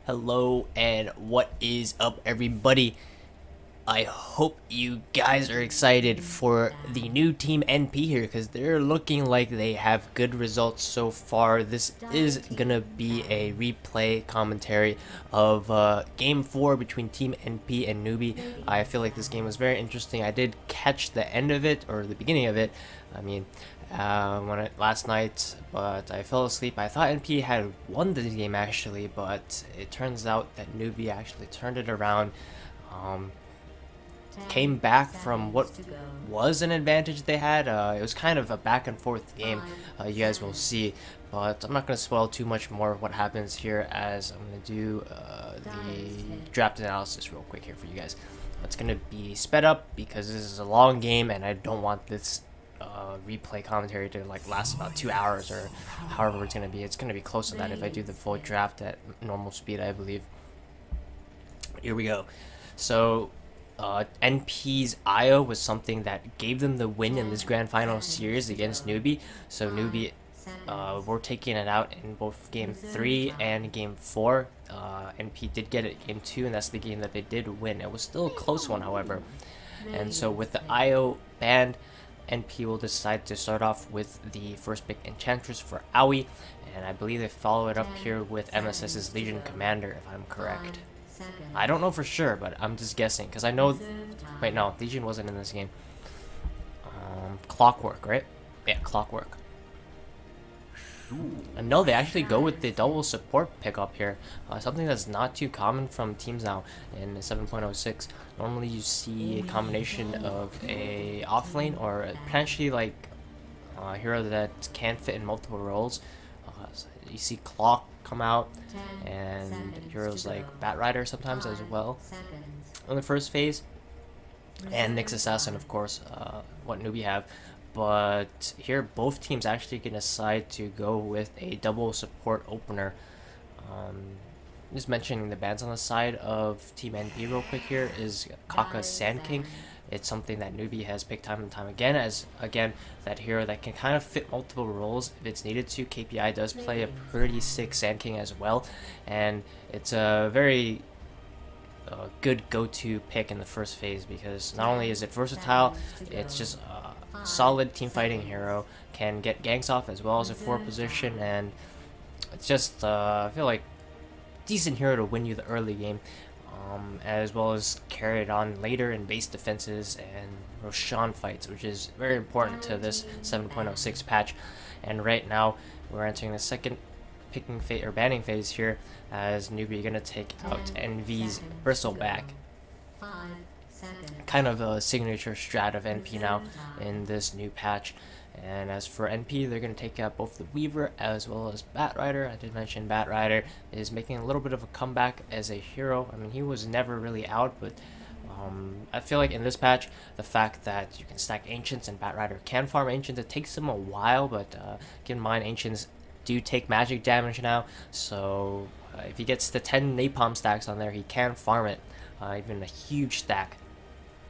Hello and what is up, everybody? I hope you guys are excited for the new Team NP here because they're looking like they have good results so far. This is gonna be a replay commentary of Game 4 between Team NP and Newbee. I feel like this game was very interesting. I did catch the end of it, or the beginning of it. I mean, last night, but I fell asleep. I thought NP had won this game actually, but it turns out that Newbee actually turned it around. Came back from what was an advantage they had. It was kind of a back and forth game, you guys will see, but I'm not going to spoil too much more of what happens here, as I'm going to do the draft analysis real quick here for you guys. It's going to be sped up because this is a long game and I don't want this replay commentary to last about 2 hours or however it's going to be. It's going to be close to that if I do the full draft at normal speed, I believe. Here we go. So NP's IO was something that gave them the win in this grand final series against Newbee. So Newbee were taking it out in both game 3 and game 4. NP did get it game 2, and that's the game that they did win. It was still a close one, however. And so with the IO banned, NP will decide to start off with the first pick Enchantress for Aoi, and I believe they follow it up here with MSS's Legion Commander, if I'm correct. I don't know for sure, but I'm just guessing, because I know... Wait, no, Legion wasn't in this game. Clockwork, right? Yeah, Clockwork. And no, they actually go with the double support pickup here. Something that's not too common from teams now in 7.06. Normally you see a combination of a offlane or potentially a hero that can fit in multiple roles. So you see Clock come out, and heroes like Batrider sometimes as well in the first phase, and Nyx Assassin, of course, what Newbee have. But here both teams actually can decide to go with a double support opener. Just mentioning the bans on the side of Team NP real quick here is Kaka's Sand King. It's something that Newbee has picked time and time again as, again, that hero that can kind of fit multiple roles if it's needed to. KPI does play a pretty sick Sand King as well, and it's a very good go-to pick in the first phase because not only is it versatile, it's just a solid team fighting hero, can get ganks off as well as a 4 position, and it's just, I feel like, decent hero to win you the early game. As well as carry it on later in base defenses and Roshan fights, which is very important to this 7.06 patch. And right now we're entering the second picking phase or banning phase here, as Newbee gonna take out NV's Bristleback. Kind of a signature strat of NP now in this new patch. And as for NP, they're going to take out both the Weaver as well as Batrider. I did mention Batrider is making a little bit of a comeback as a hero. I mean, he was never really out, but I feel like in this patch, the fact that you can stack Ancients and Batrider can farm Ancients, it takes them a while, but keep in mind, Ancients do take magic damage now, so if he gets the 10 Napalm stacks on there, he can farm it, even a huge stack.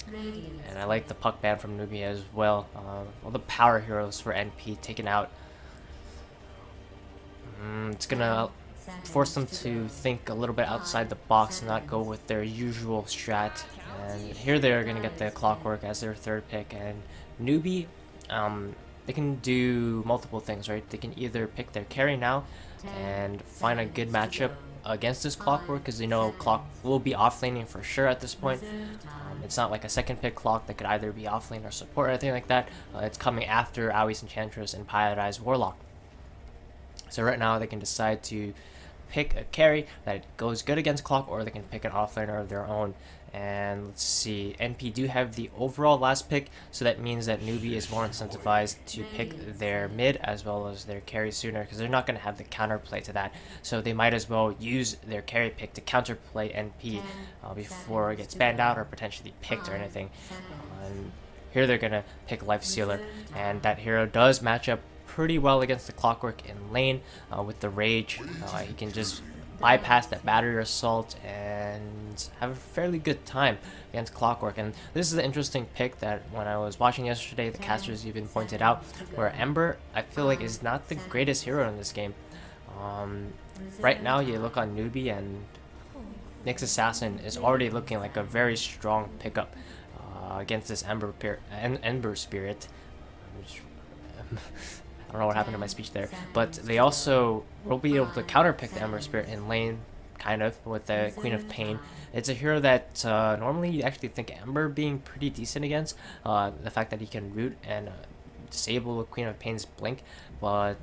And I like the puck ban from Newbee as well. All the power heroes for NP taken out. It's gonna force them to think a little bit outside the box and not go with their usual strat. And here they're gonna get the Clockwork as their third pick. And Newbee, they can do multiple things, right? They can either pick their carry now and find a good matchup against this Clockwork, because they know Clock will be offlaning for sure at this point. It's not like a second pick Clock that could either be offlane or support or anything like that. It's coming after Aoi's Enchantress and Pyodi's Warlock. So right now they can decide to pick a carry that goes good against Clock, or they can pick an offlaner of their own. And let's see, NP do have the overall last pick, so that means that Newbee is more incentivized to pick their mid as well as their carry sooner, because they're not going to have the counterplay to that. So they might as well use their carry pick to counterplay NP before it gets banned out or potentially picked or anything. And here they're going to pick Life Sealer, and that hero does match up pretty well against the Clockwork in lane with the Rage. He can just bypass that battery assault and have a fairly good time against Clockwork. And this is an interesting pick that when I was watching yesterday, the casters even pointed out, where Ember, I feel like, is not the greatest hero in this game. Right now you look on Newbee and Nyx Assassin is already looking like a very strong pickup against this Ember Spirit. Which, I don't know what happened to my speech there, but they also will be able to counterpick the Ember Spirit in lane, kind of, with the Queen of Pain. It's a hero that normally you actually think Ember being pretty decent against. The fact that he can root and disable Queen of Pain's blink, but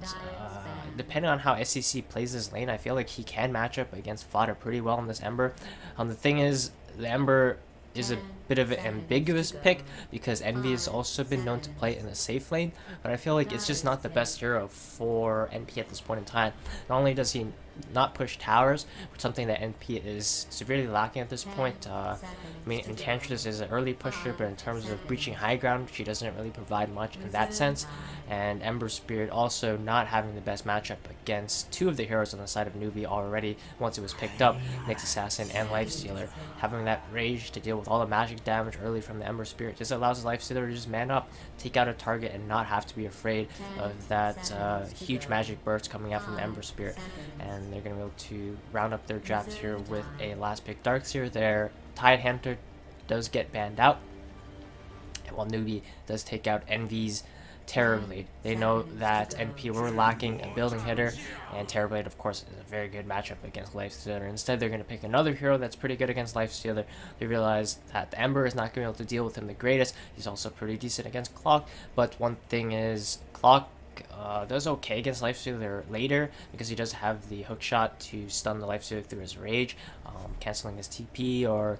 depending on how SCC plays this lane, I feel like he can match up against Fodder pretty well on this Ember. The thing is, the Ember is a bit of an ambiguous pick because Envy has also been known to play in the safe lane, but I feel like it's just not the best hero for NP at this point in time. Not only does he not push towers, which is something that NP is severely lacking at this point. I mean, Enchantress is an early pusher, but in terms of breaching high ground, she doesn't really provide much in that sense. And Ember Spirit also not having the best matchup against two of the heroes on the side of Newbee already once it was picked up, Nyx Assassin and Lifestealer. Having that rage to deal with all the magic damage early from the Ember Spirit just allows the Lifestealer to just man up, take out a target, and not have to be afraid of that huge magic burst coming out from the Ember Spirit. And they're going to be able to round up their drafts here with a last pick Darkseer. Their Tidehunter does get banned out, and while Newbee does take out Envy's Terrorblade. They know that NP were lacking a building hitter, and Terrorblade, of course, is a very good matchup against Lifestealer. Instead, they're going to pick another hero that's pretty good against Lifestealer. They realize that the Ember is not going to be able to deal with him the greatest. He's also pretty decent against Clock, but one thing is, Clock does okay against Lifestealer later because he does have the hook shot to stun the Lifestealer through his rage, canceling his TP or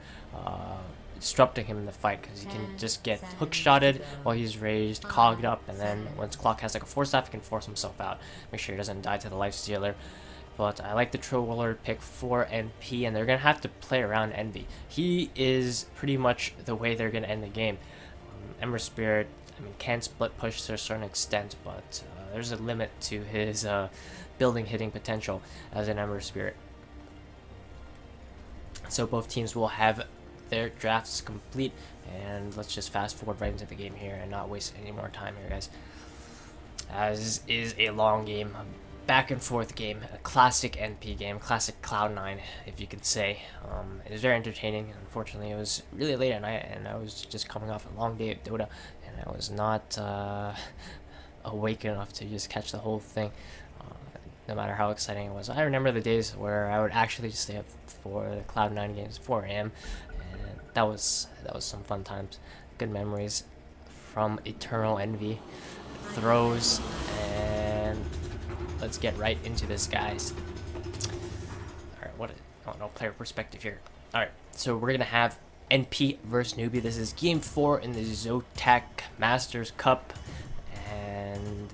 disrupting him in the fight, because he can just get hook shotted while he's raged, cogged up, and then once Clock has like a force staff, he can force himself out, make sure he doesn't die to the Lifestealer. But I like the Troller pick for NP, and they're going to have to play around Envy. He is pretty much the way they're going to end the game. Ember Spirit, I mean, can split push to a certain extent, but there's a limit to his building hitting potential as an Ember Spirit. So both teams will have their drafts complete, and let's just fast forward right into the game here and not waste any more time here, guys. As is a long game, a back and forth game, a classic NP game, classic Cloud9, if you could say. It was very entertaining. Unfortunately, it was really late at night, and I was just coming off a long day of Dota, and I was not awake enough to just catch the whole thing, no matter how exciting it was. I remember the days where I would actually just stay up for the Cloud9 games, 4 a.m., and that was some fun times. Good memories from Eternal Envy. Throws, and let's get right into this, guys. Alright, no player perspective here. Alright, so we're gonna have NP versus Newbee. This is game 4 in the Zotac Masters Cup, and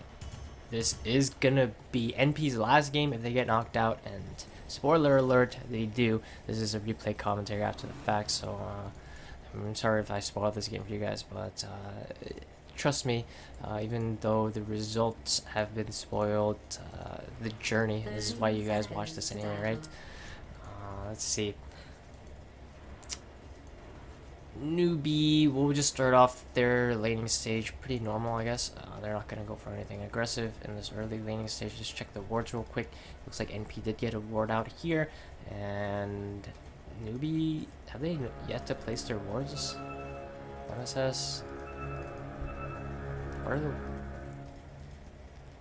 this is gonna be NP's last game if they get knocked out, and spoiler alert, they do. This is a replay commentary after the fact, so I'm sorry if I spoiled this game for you guys, but trust me, even though the results have been spoiled, the journey, this is why you guys watch this anyway, right? Let's see. Newbee, we'll just start off their laning stage pretty normal, I guess. They're not going to go for anything aggressive in this early laning stage. Just check the wards real quick. Looks like NP did get a ward out here, and Newbee, have they yet to place their wards? MSS.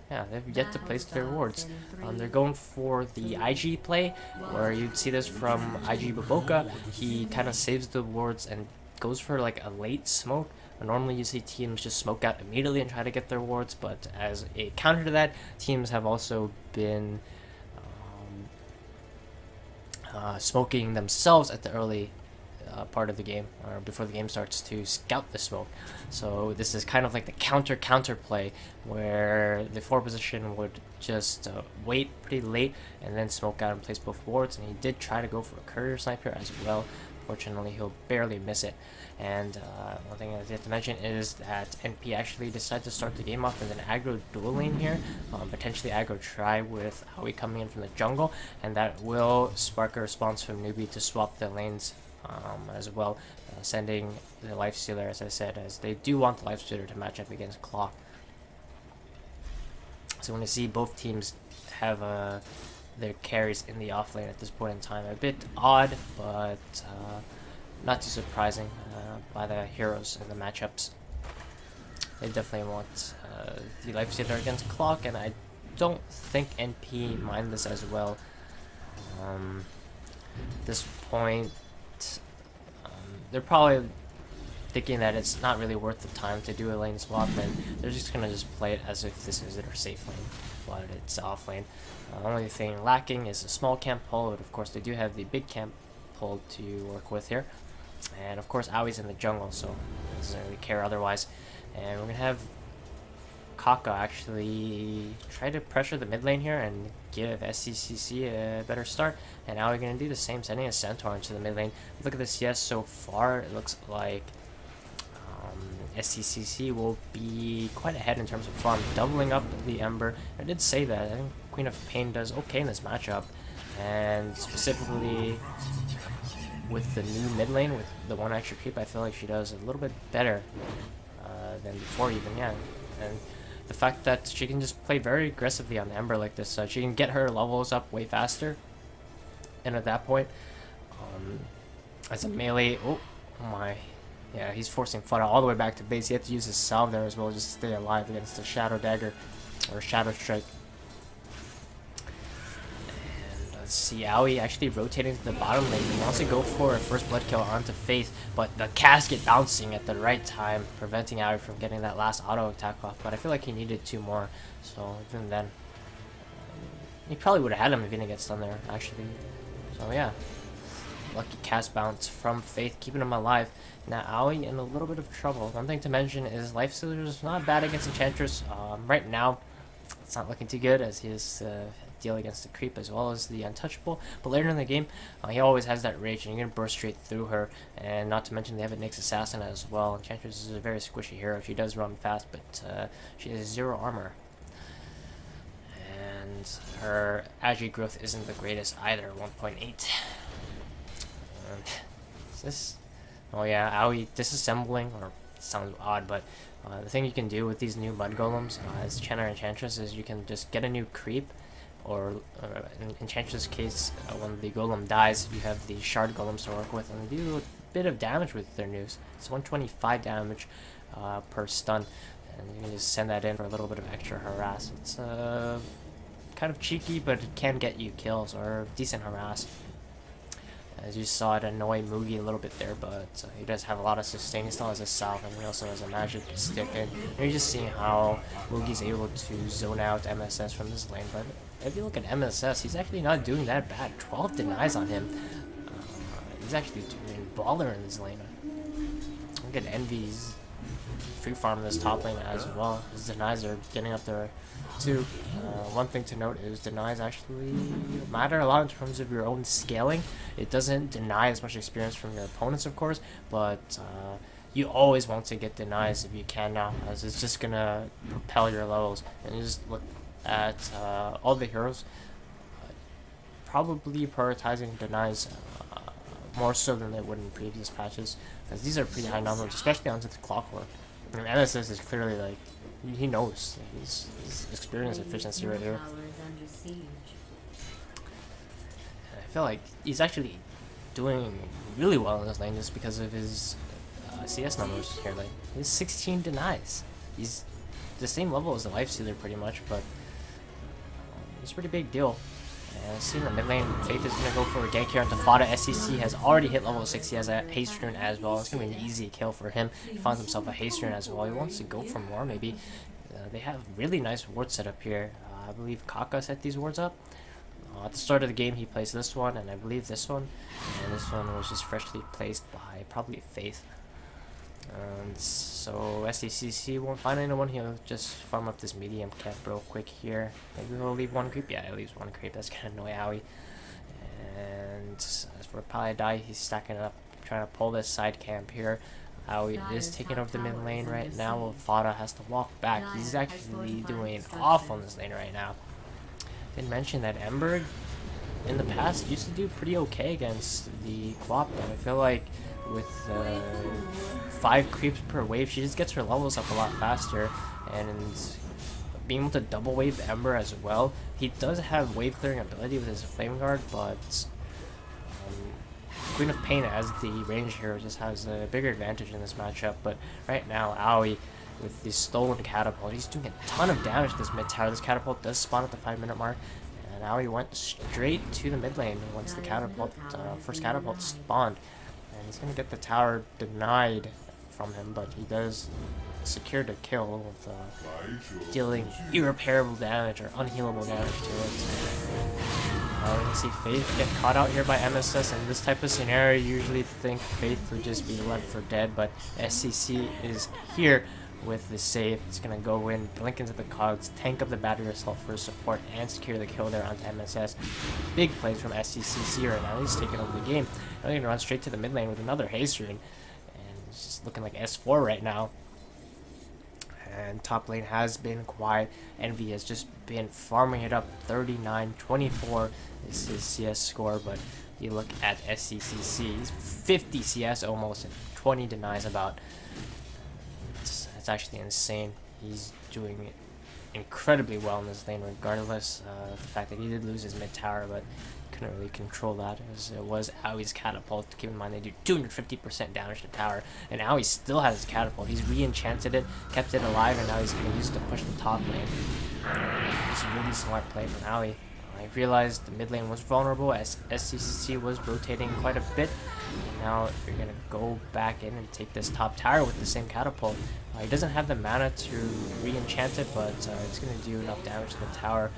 Yeah, they've yet to place their wards. They're going for the IG play, where you'd see this from IG Baboka. He kind of saves the wards and goes for like a late smoke. Normally you see teams just smoke out immediately and try to get their wards, but as a counter to that, teams have also been smoking themselves at the early part of the game, or before the game starts, to scout the smoke. So this is kind of like the counter play, where the 4 position would just wait pretty late and then smoke out and place both wards, and he did try to go for a courier sniper as well. Fortunately, he'll barely miss it. And one thing I have to mention is that NP actually decided to start the game off with an aggro dual lane here, potentially aggro try with Howie coming in from the jungle, and that will spark a response from Newbee to swap the lanes as well, sending the Lifestealer, as I said, as they do want the Lifestealer to match up against Clock. So when you see both teams have their carries in the off lane at this point in time. A bit odd, but not too surprising by the heroes in the matchups. They definitely want the life stealer against Clock, and I don't think NP mind this as well. At this point, they're probably thinking that it's not really worth the time to do a lane swap, and they're just gonna play it as if this is their safe lane, but it's off lane. The only thing lacking is a small camp pull, but of course they do have the big camp pull to work with here. And of course Aoi's in the jungle, so doesn't really care otherwise. And we're gonna have Kaka actually try to pressure the mid lane here and give SCCC a better start. And now we're gonna do the same, sending a Centaur into the mid lane. Look at the CS so far. It looks like SCCC will be quite ahead in terms of farm, doubling up the Ember. I did say that. I think Queen of Pain does okay in this matchup, and specifically with the new mid lane with the one extra creep, I feel like she does a little bit better than before even, yeah. And the fact that she can just play very aggressively on Ember like this, she can get her levels up way faster, and at that point, as a melee, oh my. Yeah, he's forcing Fada all the way back to base. He had to use his salve there as well just to stay alive against the Shadow Dagger or Shadow Strike. And let's see, Aoi actually rotating to the bottom lane. He wants to go for a first blood kill onto Faith, but the casket bouncing at the right time, preventing Aoi from getting that last auto attack off. But I feel like he needed 2 more, so even then, he probably would have had him if he didn't get stunned there, actually. So yeah. Lucky cast bounce from Faith, keeping him alive. Now Aoi in a little bit of trouble. One thing to mention is Life Stealer is not bad against Enchantress. Right now, it's not looking too good as he has deal against the creep as well as the untouchable. But later in the game, he always has that rage, and you're gonna burst straight through her. And not to mention they have a Nyx Assassin as well. Enchantress is a very squishy hero. She does run fast, but she has 0 armor. And her agi growth isn't the greatest either, 1.8. Is this? Oh yeah, Aoi disassembling, or sounds odd, but the thing you can do with these new mud golems as Channer Enchantress is you can just get a new creep, or in Enchantress' case, when the golem dies, you have the shard golems to work with, and they do a bit of damage with their nukes. It's 125 damage per stun, and you can just send that in for a little bit of extra harass. It's kind of cheeky, but it can get you kills or decent harass. As you saw, it annoy Mugi a little bit there, but he does have a lot of sustain. He still has a salve, and he also has a magic stick. And you're just seeing how Mugi's able to zone out MSS from this lane. But if you look at MSS, he's actually not doing that bad. 12 denies on him. He's actually doing baller in this lane. Look at Envy's free farm this top lane as well. His denies are getting up there too. One thing to note is denies actually matter a lot in terms of your own scaling. It doesn't deny as much experience from your opponents, of course, but you always want to get denies if you can now, as it's just gonna propel your levels. And you just look at all the heroes probably prioritizing denies more so than they would in previous patches, because these are pretty high numbers, especially onto the clockwork. I mean, MSS is clearly like, he knows his experience efficiency right here. And I feel like he's actually doing really well in this lane just because of his CS numbers here. Like, he has 16 denies. He's the same level as the Life Stealer pretty much, but it's a pretty big deal. And see in the mid lane, Faith is going to go for a gank here onto Fada. SCC has already hit level 6. He has a haste rune as well. It's going to be an easy kill for him. He finds himself a haste rune as well. He wants to go for more maybe. They have really nice wards set up here. I believe Kaka set these wards up. At the start of the game he placed this one, and I believe this one. And this one was just freshly placed by probably Faith. And so SDCC won't find anyone. He'll just farm up this medium camp real quick here. Maybe he'll leave one creep. Yeah, he leaves one creep. That's gonna annoy Aoi. And as for Paladai, he's stacking it up, trying to pull this side camp here. Aoi is taking over the mid lane right now, while Fada has to walk back. He's actually doing awful in this lane right now. Didn't mention that Ember in the past used to do pretty okay against the Quap, but I feel like with 5 creeps per wave, she just gets her levels up a lot faster, and being able to double wave Ember as well. He does have wave clearing ability with his Flame Guard, but Queen of Pain as the range hero just has a bigger advantage in this matchup. But right now, Aoi with the stolen catapult, he's doing a ton of damage to this mid tower. This catapult does spawn at the 5-minute mark, and Aoi went straight to the mid lane once the catapult, first catapult spawned. And he's going to get the tower denied from him, but he does secure the kill with dealing irreparable damage or unhealable damage to it. We can see Faith get caught out here by MSS. In this type of scenario, you usually think Faith would just be left for dead, but SCC is here with the save. It's going to go in, blink into the cogs, tank up the battery assault for support, and secure the kill there onto MSS. Big plays from SCCC right now. He's taking over the game. They're going to run straight to the mid lane with another haste rune. And it's just looking like S4 right now. And top lane has been quiet. Envy has just been farming it up. 39-24 is his CS score, but you look at SCCC, he's 50 CS almost, and 20 denies about. It's actually insane. He's doing incredibly well in this lane, regardless of the fact that he did lose his mid tower, but couldn't really control that as it was Aoi's catapult. Keep in mind they do 250% damage to tower, and Aoi still has his catapult. He's re-enchanted it, kept it alive, and now he's going to use it to push the top lane. It's a really smart play from Aoi. I realized the mid lane was vulnerable as SCCC was rotating quite a bit. And now you're going to go back in and take this top tower with the same catapult. He doesn't have the mana to re-enchant it, but it's going to do enough damage to the tower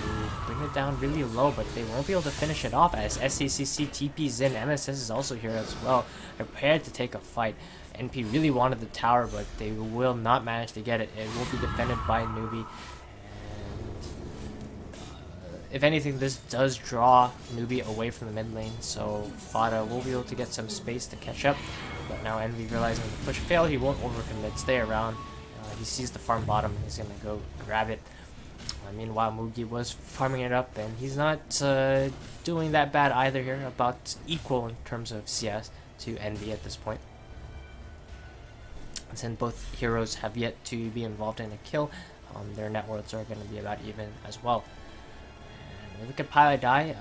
to bring it down really low, but they won't be able to finish it off as SCCC TP's in. MSS is also here as well, prepared to take a fight. NP really wanted the tower, but they will not manage to get it. It will be defended by Newbee. If anything, this does draw Newbee away from the mid lane, so Fada will be able to get some space to catch up. But now Envy realizing the push failed, he won't overcommit, stay around. He sees the farm bottom, he's going to go grab it. Meanwhile, Mugi was farming it up, and he's not doing that bad either here, about equal in terms of CS to Envy at this point. Since both heroes have yet to be involved in a kill, their net worths are going to be about even as well. And we look at Pilot Die,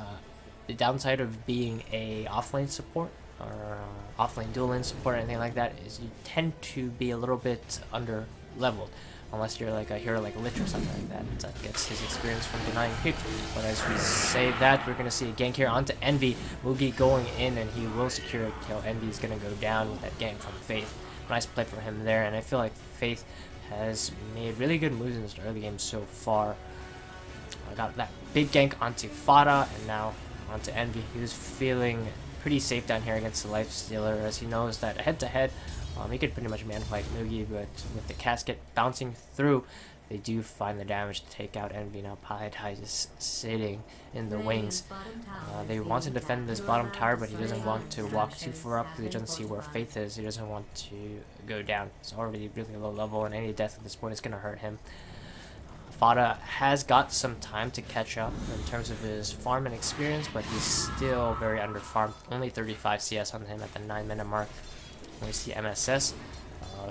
the downside of being a offlane support or offlane dual lane support or anything like that is you tend to be a little bit under leveled, unless you're like a hero like Lich or something like that that gets his experience from denying creep. But as we say that, we're going to see a gank here onto Envy. Mugi going in, and he will secure a kill. Envy's going to go down with that gank from Faith. Nice play for him there, and I feel like Faith has made really good moves in this early game so far. I got that big gank onto Fada, and now onto Envy. He was feeling pretty safe down here against the Lifestealer, as he knows that head-to-head, he could pretty much man-fight Mugi, but with the casket bouncing through, they do find the damage to take out Envy. Now Palai is sitting in the wings. They want to defend this bottom tower, but he doesn't want to walk too far up because he doesn't see where Faith is. He doesn't want to go down. It's already really low level, and any death at this point is going to hurt him. Fada has got some time to catch up in terms of his farm and experience, but he's still very under-farmed. Only 35 CS on him at the 9-minute mark. We see MSS,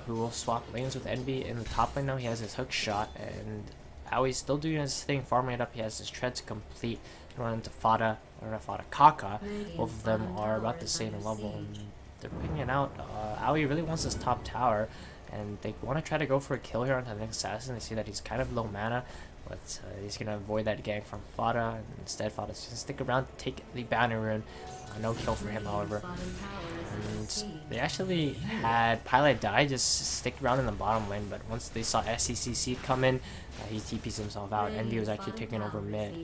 who will swap lanes with Envy in the top lane now. He has his hook shot, and Aoi's still doing his thing, farming it up. He has his tread to complete. Run into Fada, or not Fada, Kaka. Both of them are about the same level, and they're picking it out. Aoi really wants this top tower, and they want to try to go for a kill here onto the next assassin. They see that he's kind of low mana, but he's going to avoid that gank from Fada, and instead Fada's just going to stick around, take the banner rune. No kill for him, however. And they actually had Pilot Die just stick around in the bottom lane, but once they saw SCCC come in, he TPs himself out. Envy was actually taking over mid.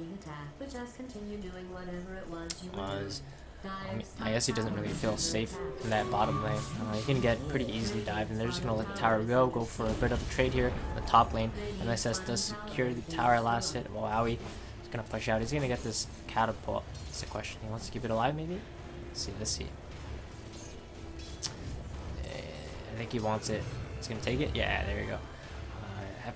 I guess he doesn't really feel safe in that bottom lane. He can get pretty easily dive, and they're just going to let the tower go for a bit of a trade here in the top lane. MSS does secure the tower last hit, while Aoi is going to push out. He's going to get this catapult. That's the question. He wants to keep it alive, maybe? Let's see. I think he wants it. He's going to take it? Yeah, there you go.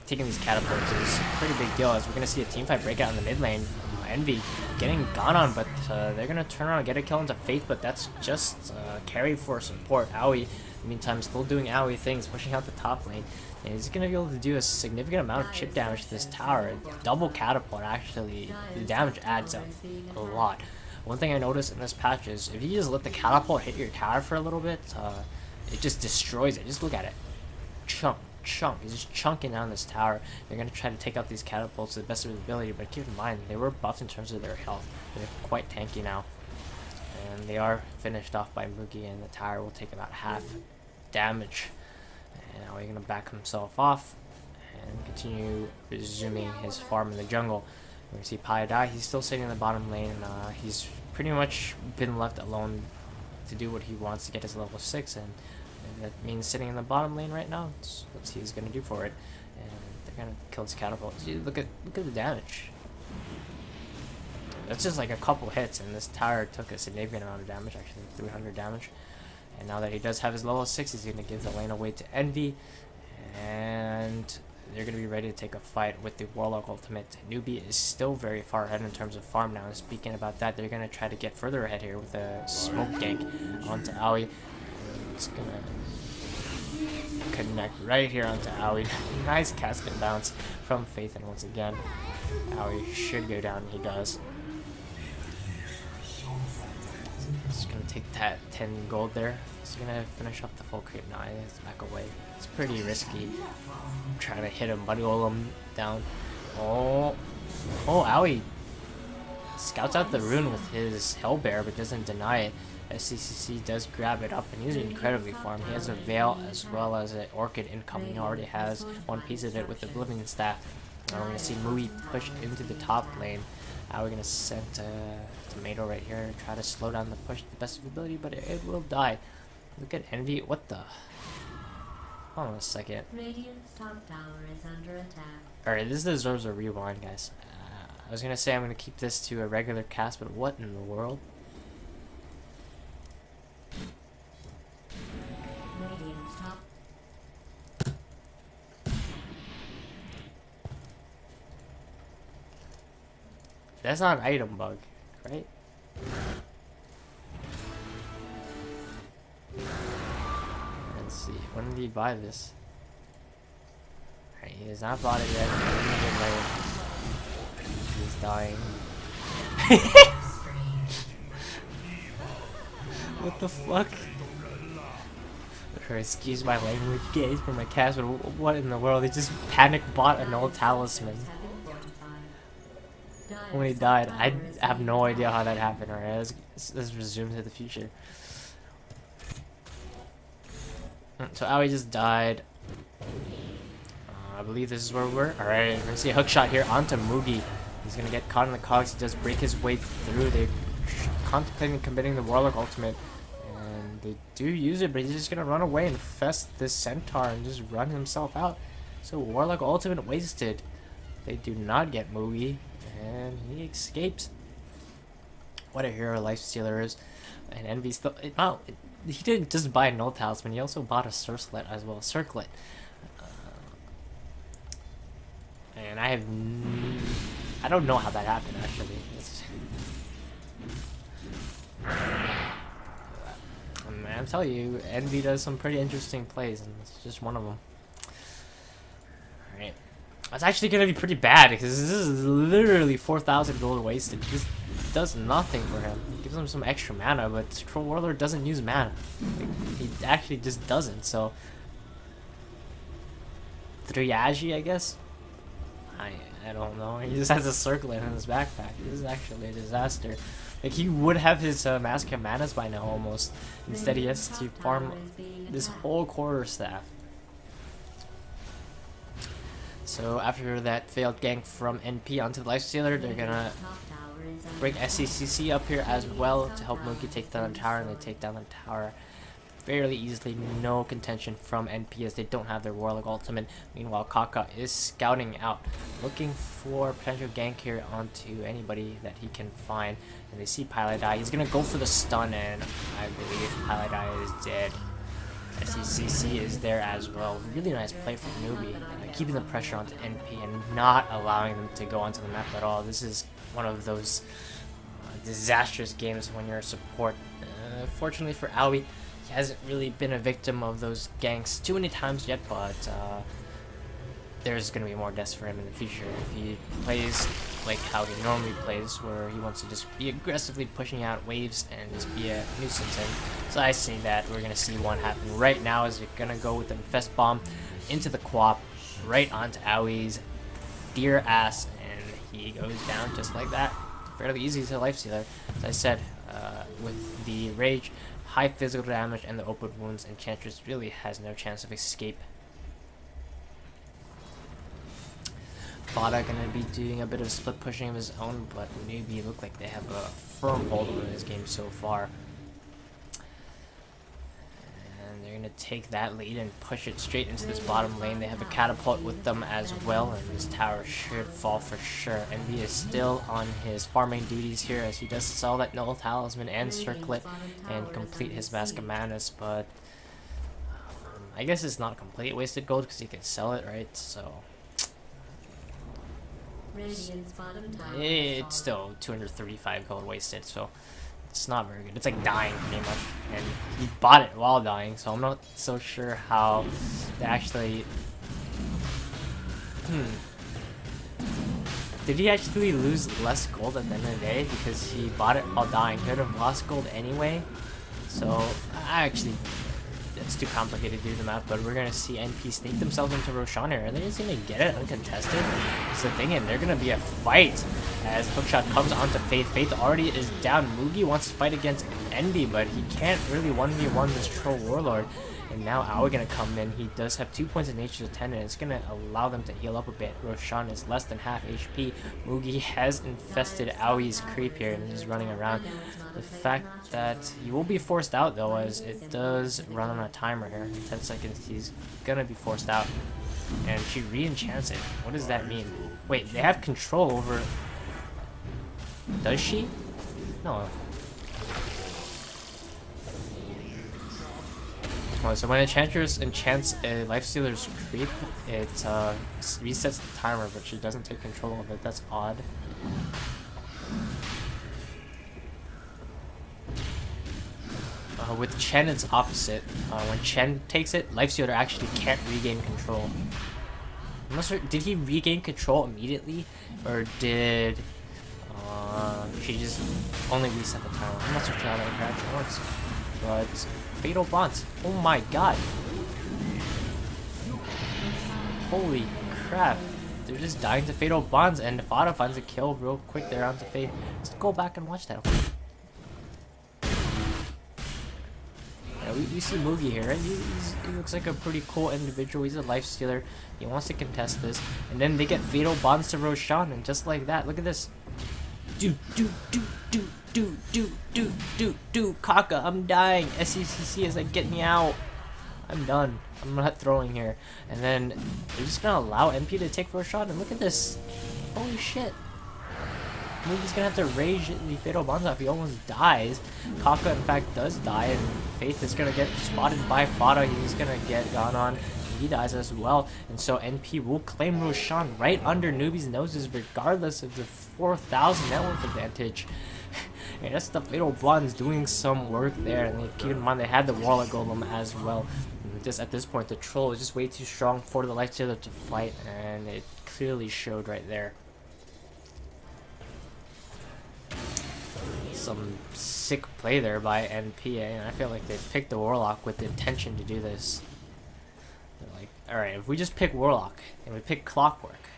Taking these catapults is a pretty big deal, as we're going to see a teamfight break out in the mid lane. Envy getting gone on, but they're going to turn around and get a kill into Faith, but that's just carry for support. Aoi meantime, still doing AoE things, pushing out the top lane. And he's going to be able to do a significant amount of chip damage to this tower. Double catapult, actually, the damage adds up a lot. One thing I noticed in this patch is if you just let the catapult hit your tower for a little bit, it just destroys it. Just look at it. Chunk. He's just chunking down this tower. They're going to try to take out these catapults to the best of their ability, but keep in mind, they were buffed in terms of their health. They're quite tanky now. And they are finished off by Moogie, and the tower will take about half damage. And now he's going to back himself off and continue resuming his farm in the jungle. We see Piadai, he's still sitting in the bottom lane. He's pretty much been left alone to do what he wants to get his level 6, and that means sitting in the bottom lane right now. Let's see what he's going to do for it. And they're going to kill his catapult. Dude, look at the damage. That's just like a couple hits, and this tower took a significant amount of damage, actually 300 damage. And now that he does have his level 6, he's going to give the lane away to Envy, and they're going to be ready to take a fight with the Warlock ultimate. Newbee is still very far ahead in terms of farm now, and speaking about that, they're going to try to get further ahead here with a smoke gank onto Aoi. It's going to connect right here onto Aoi. Nice casket bounce from Faith, and once again, Aoi should go down, and he does. Just gonna take that 10 gold there. He's gonna finish off the full creep now. He's back away. It's pretty risky. I'm trying to hit a mud golem down. Oh, Aoi scouts out the rune with his Hellbear, but doesn't deny it. SCCC does grab it up, and he's incredibly farmed. He has a Veil as well as an Orchid incoming. He already has one piece of it with the Oblivion Staff. Now we're gonna see Mui push into the top lane. Now we're gonna send Tomato right here and try to slow down the push to the best of ability, but it will die. Look at Envy. What the? Hold on a second. Radiant's top tower is under attack. Alright, this deserves a rewind, guys. I was gonna say I'm gonna keep this to a regular cast, but what in the world? Radiant's top. That's not an item bug, right? Let's see. When did he buy this? Alright, he has not bought it yet. He's dying. What the fuck? Or excuse my language, gaze for my cast, but what in the world? He just panic bought an old talisman. When he died, I have no idea how that happened. Alright, let's resume to the future. So Aoi just died. I believe this is where we were. Alright, we're gonna see a hook shot here onto Moogie. He's gonna get caught in the cogs. He does break his way through. They're contemplating committing the Warlock ultimate, and they do use it, but he's just gonna run away and fest this Centaur and just run himself out. So Warlock ultimate wasted. They do not get Moogie, and he escapes. What a hero Lifestealer is. And Envy still... he didn't just buy a null talisman, he also bought a circlet as well. Circlet. And I don't know how that happened, actually. I'm telling you, Envy does some pretty interesting plays, and it's just one of them. Alright. That's actually going to be pretty bad, because this is literally 4,000 gold wasted. It just does nothing for him. It gives him some extra mana, but Troll Warlord doesn't use mana. Like, he actually just doesn't, so... Triage, I guess? I don't know. He just has a circlet in his backpack. This is actually a disaster. Like, he would have his Mask of Manas by now, almost. Instead, he has to farm this whole quarterstaff. So, after that failed gank from NP onto the Lifestealer, they're gonna bring SCCC up here as well to help Moogie take down the tower, and they take down the tower fairly easily. No contention from NP as they don't have their Warlock ultimate. Meanwhile, Kaka is scouting out, looking for potential gank here onto anybody that he can find. And they see Piladai. He's gonna go for the stun, and I believe Piladai is dead. SCCC is there as well. Really nice play from Newbee, keeping the pressure onto NP and not allowing them to go onto the map at all. This is one of those disastrous games when you're a support. Fortunately for Aoi, he hasn't really been a victim of those ganks too many times yet, but there's going to be more deaths for him in the future if he plays like how he normally plays, where he wants to just be aggressively pushing out waves and just be a nuisance. And so I say that we're going to see one happen right now as you're going to go with an Infest Bomb into the Quap, right onto Aui's dear ass, and he goes down just like that. Fairly easy to lifestealer. As I said, with the Rage, high physical damage, and the open wounds, Enchantress really has no chance of escape. Fada gonna be doing a bit of split pushing of his own, but Newbee look like they have a firm hold on this game so far. And they're gonna take that lead and push it straight into this bottom lane. They have a catapult with them as well, and this tower should fall for sure. Newbee is still on his farming duties here as he does sell that Null Talisman and Circlet and complete his Mask of Madness, but I guess it's not complete wasted gold because he can sell it, right? So it's still 235 gold wasted, so it's not very good. It's like dying pretty much, and he bought it while dying, so I'm not so sure how to actually. Did he actually lose less gold at the end of the day because he bought it while dying? He would have lost gold anyway, so it's too complicated to do the math, but we're going to see NP sneak themselves into Roshan here. Are they just going to get it uncontested? It's the thing, and they're going to be a fight as Hookshot comes onto Faith. Faith already is down. Mugi wants to fight against Envy, but he can't really 1v1 this Troll Warlord. And now Aoi going to come in. He does have 2 points of Nature's 10, and it's going to allow them to heal up a bit. Roshan is less than half HP. Mugi has infested Aoi's creep here, and he's running around. The fact that he will be forced out, though, as it does run on a timer here. In 10 seconds, he's going to be forced out. And she re-enchants it. What does that mean? Wait, they have control over... Does she? No. Oh, so when Enchantress enchants a Lifestealer's creep, it resets the timer, but she doesn't take control of it. That's odd. With Chen, it's opposite. When Chen takes it, Lifestealer actually can't regain control. I'm not sure, did he regain control immediately, or did she just only reset the timer? I'm not so sure how that interaction works. But Fatal Bonds, oh my god! Holy crap! They're just dying to Fatal Bonds, and Fada finds a kill real quick there onto Faith. Let's go back and watch that. Yeah, we see Mugi here, right? He looks like a pretty cool individual. He's a Lifestealer. He wants to contest this, and then they get Fatal Bonds to Roshan, and just like that, look at this. Kaka, I'm dying. SCCC is like, get me out. I'm done. I'm not throwing here. And then they're just gonna allow MP to take Roshan, and look at this. Holy shit. Mugi's gonna have to rage the Fatal Bonds off. He almost dies. Kaka, in fact, does die, and Faith is gonna get spotted by Fada. He's gonna get gone on. He dies as well, and so NP will claim Roshan right under Newbee's noses, regardless of the 4,000 net worth advantage. And that's the Fatal Bonds doing some work there, and keep in mind they had the Warlock Golem as well. And just at this point, the Troll is just way too strong for the Lifestealer to fight, and it clearly showed right there. Some sick play there by NP, and I feel like they picked the Warlock with the intention to do this. They're like, alright, if we just pick Warlock and we pick Clockwork,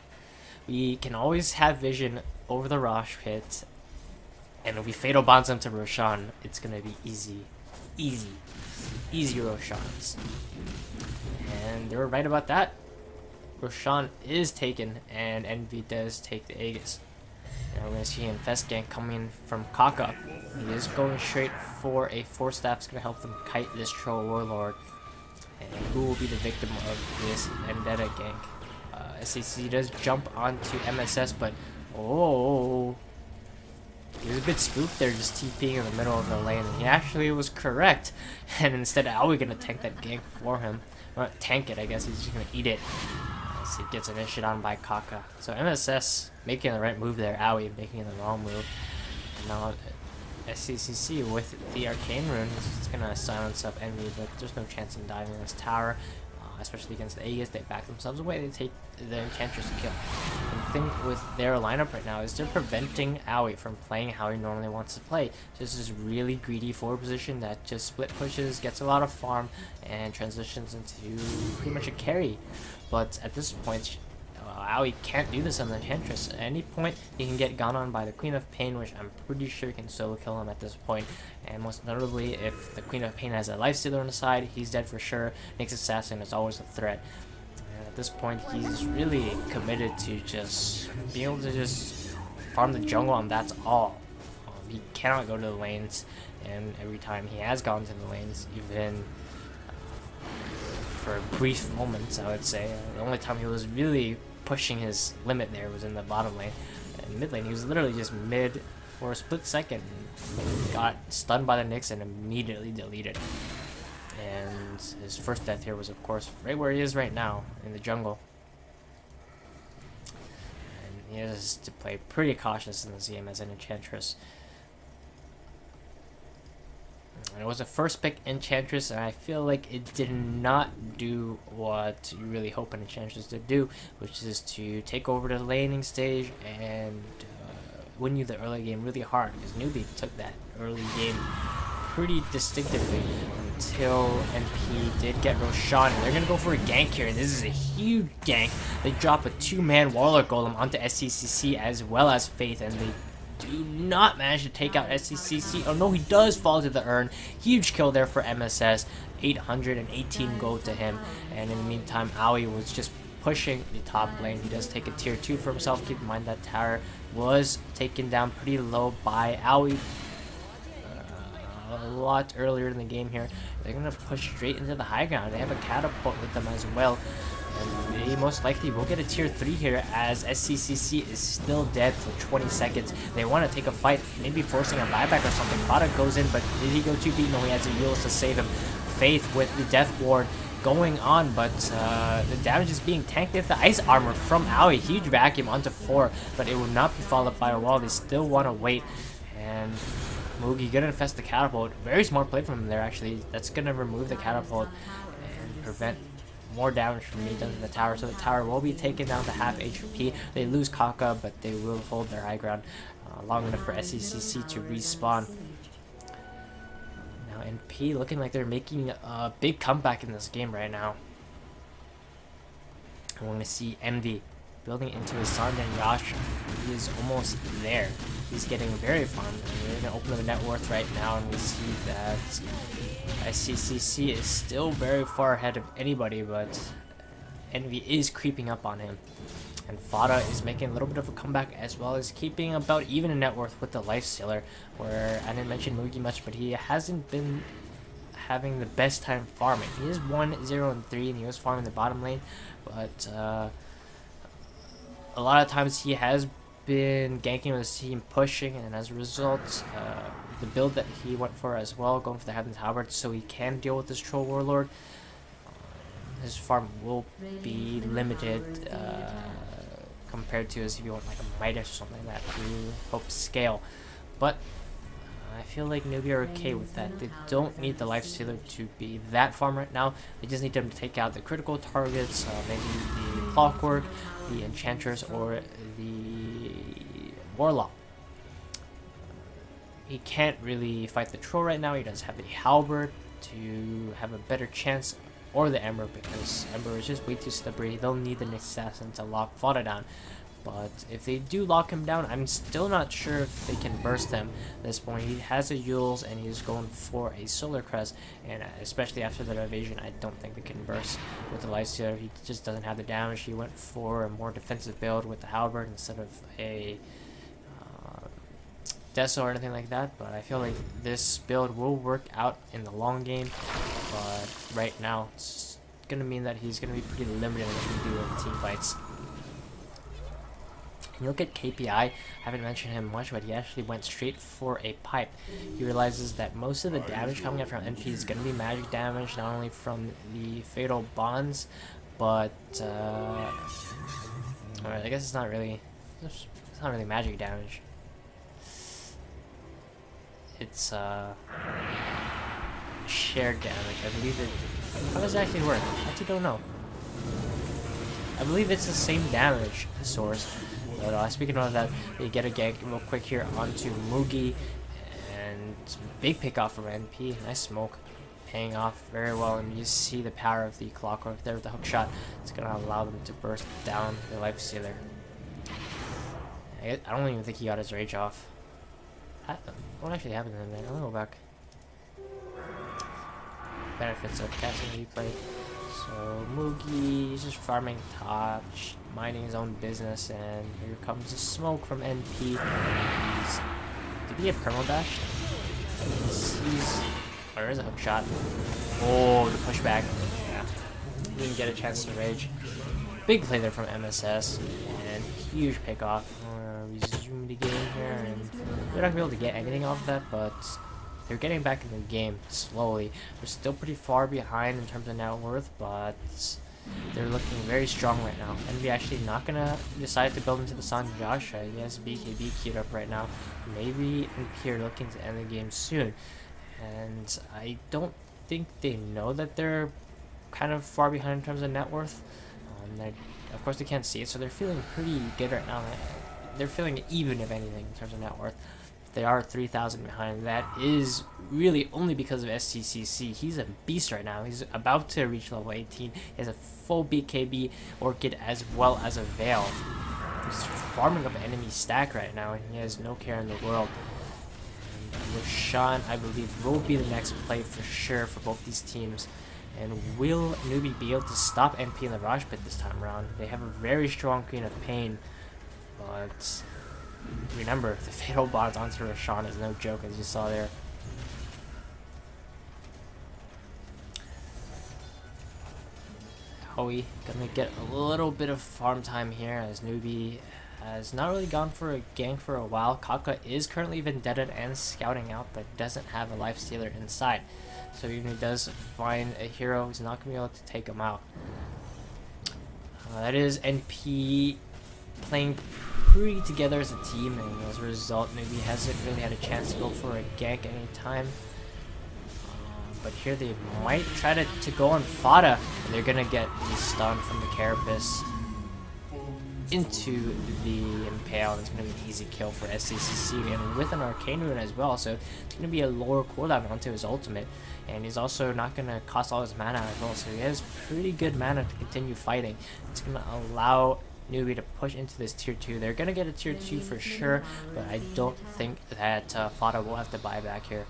we can always have vision over the Rosh Pit, and if we Fatal Bonds them to Roshan, it's gonna be easy. Easy Roshans. And they were right about that. Roshan is taken, and Envy does take the Aegis. And we're gonna see an Infest gank coming from Kaka. He is going straight for a 4-staff. It's gonna help them kite this Troll Warlord. And who will be the victim of this Vendetta gank? SCC does jump onto MSS, but oh, he was a bit spooked there, just TPing in the middle of the lane. And he actually was correct, and instead Aoi gonna tank that gank for him. Or not tank it, I guess. He's just gonna eat it as he gets initiated on by Kaka. So MSS making the right move there, Aoi making the wrong move. And now SCCC with the Arcane Rune. It's gonna silence up Envy, but there's no chance in diving this tower, especially against the Aegis. They back themselves away, they take the Enchantress kill. And the thing with their lineup right now is they're preventing Aoi from playing how he normally wants to play. Just this really greedy forward position that just split pushes, gets a lot of farm, and transitions into pretty much a carry. But at this point, Aoi can't do this on the Enchantress. At any point, he can get gone on by the Queen of Pain, which I'm pretty sure can solo kill him at this point. And most notably, if the Queen of Pain has a Lifestealer on the side, he's dead for sure. Nyx Assassin is always a threat. And at this point, he's really committed to just being able to just farm the jungle, and that's all. He cannot go to the lanes, and every time he has gone to the lanes, even for brief moments, I would say, the only time he was really pushing his limit there was in the bottom lane. In mid lane, he was literally just mid for a split second, got stunned by the Nyx and immediately deleted. And his first death here was, of course, right where he is right now, in the jungle. And he has to play pretty cautious in this game as an Enchantress. And it was a first pick Enchantress, and I feel like it did not do what you really hope an Enchantress to do, which is to take over the laning stage and win you the early game really hard, because Newbee took that early game pretty distinctively until NP did get Roshan. They're going to go for a gank here, and this is a huge gank. They drop a 2-man Warlord Golem onto SCCC as well as Faith, and they do not manage to take out SCCC. Oh no, he does fall to the urn. Huge kill there for MSS. 818 gold to him. And in the meantime, Aoi was just pushing the top lane. He does take a tier 2 for himself. Keep in mind that tower was taken down pretty low by Aoi a lot earlier in the game here. They're going to push straight into the high ground. They have a catapult with them as well. And they most likely will get a tier 3 here, as SCCC is still dead for 20 seconds. They want to take a fight, maybe forcing a buyback or something. Fada goes in, but did he go too deep? No, he has the Euls to save him. Faith with the Death Ward going on, but the damage is being tanked with the Ice Armor from Aoi. Huge vacuum onto 4, but it will not be followed by a wall. They still want to wait. And Mugi gonna infest the catapult. Very smart play from him there, actually. That's gonna remove the catapult and prevent more damage from me done to the tower. So the tower will be taken down to half HP. They lose Kaka, but they will hold their high ground long enough for SCCC to respawn. Now NP looking like they're making a big comeback in this game right now. I want to see Envy building into his Sand and Yash. He is almost there. He's getting very farmed. We're going to open the net worth right now, and we see that SCCC is still very far ahead of anybody, but Envy is creeping up on him. And Fada is making a little bit of a comeback, as well as keeping about even in net worth with the Lifestealer, where I didn't mention Mugi much, but he hasn't been having the best time farming. He is 1-0-3, and he was farming the bottom lane, but a lot of times he has been ganking with his team, pushing, and as a result, the build that he went for as well, going for the Heaven's Halberd, so he can deal with this Troll Warlord. His farm will be limited compared to as if you want like a Midas or something like that to help scale. But I feel like Newbee are okay with that. They don't need the Lifestealer to be that farm right now. They just need them to take out the critical targets, maybe the Clockwork, the Enchantress, or the Warlock. He can't really fight the Troll right now. He does have the Halberd to have a better chance, or the Ember, because Ember is just way too slippery. They'll need the Nyx Assassin to lock Fada down. But if they do lock him down, I'm still not sure if they can burst him at this point. He has a Euls, and he's going for a Solar Crest, and especially after that evasion, I don't think they can burst with the Lifestealer. He just doesn't have the damage. He went for a more defensive build with the Halberd instead of a Deso or anything like that, but I feel like this build will work out in the long game. But right now, it's going to mean that he's going to be pretty limited in what he can do in team fights. And you look at KPI, I haven't mentioned him much, but he actually went straight for a pipe. He realizes that most of the damage coming out from NP is going to be magic damage, not only from the Fatal Bonds, but alright, I guess it's not really magic damage. it's shared damage. I believe it. How does it actually work? I actually don't know. I believe it's the same damage source. But speaking of that, they get a gank real quick here onto Mugi, and big pick off from NP. Nice smoke, paying off very well, and you see the power of the clockwork there with the hook shot. It's gonna allow them to burst down the life stealer. I don't even think he got his rage off. What actually happened in there? I'll go back. Benefits of casting replay. So Mugi is just farming top, minding his own business, and here comes the smoke from NP. Did he get perma dash? There is a hook shot. Oh, the pushback. Yeah, he didn't get a chance to rage. Big play there from MSS, and huge pick off. Resume the game here, and they're not gonna be able to get anything off that, but they're getting back in the game slowly. They're still pretty far behind in terms of net worth, but they're looking very strong right now. NB actually not gonna decide to build into the San Joshua. He has BKB queued up right now. Maybe NP are looking to end the game soon, and I don't think they know that they're kind of far behind in terms of net worth. Of course they can't see it, so they're feeling pretty good right now. They're feeling even, if anything, in terms of net worth. They are 3,000 behind. That is really only because of STCC. He's a beast right now. He's about to reach level 18. He has a full BKB Orchid as well as a Veil. He's farming up enemy stack right now, and he has no care in the world. And Roshan, I believe, will be the next play for sure for both these teams. And will Newbee be able to stop NP in the Raj Pit this time around? They have a very strong Queen of Pain, but remember, the fatal bonds onto Roshan is no joke, as you saw there. Howie gonna get a little bit of farm time here, as Newbee has not really gone for a gank for a while. Kaka is currently vendetted and scouting out, but doesn't have a life stealer inside. So even if he does find a hero, he's not gonna be able to take him out. That is NP playing pretty together as a team, and as a result, Newbee hasn't really had a chance to go for a gank anytime. But here they might try to go on Fada, and they're gonna get the stun from the Carapace into the Impale, and it's gonna be an easy kill for SCCC, and with an Arcane Rune as well, so it's gonna be a lower cooldown onto his ultimate, and he's also not gonna cost all his mana as well, so he has pretty good mana to continue fighting. It's gonna allow Newbee to push into this tier 2. They're gonna get a tier 2 for sure, but I don't think that Fada will have to buy back here.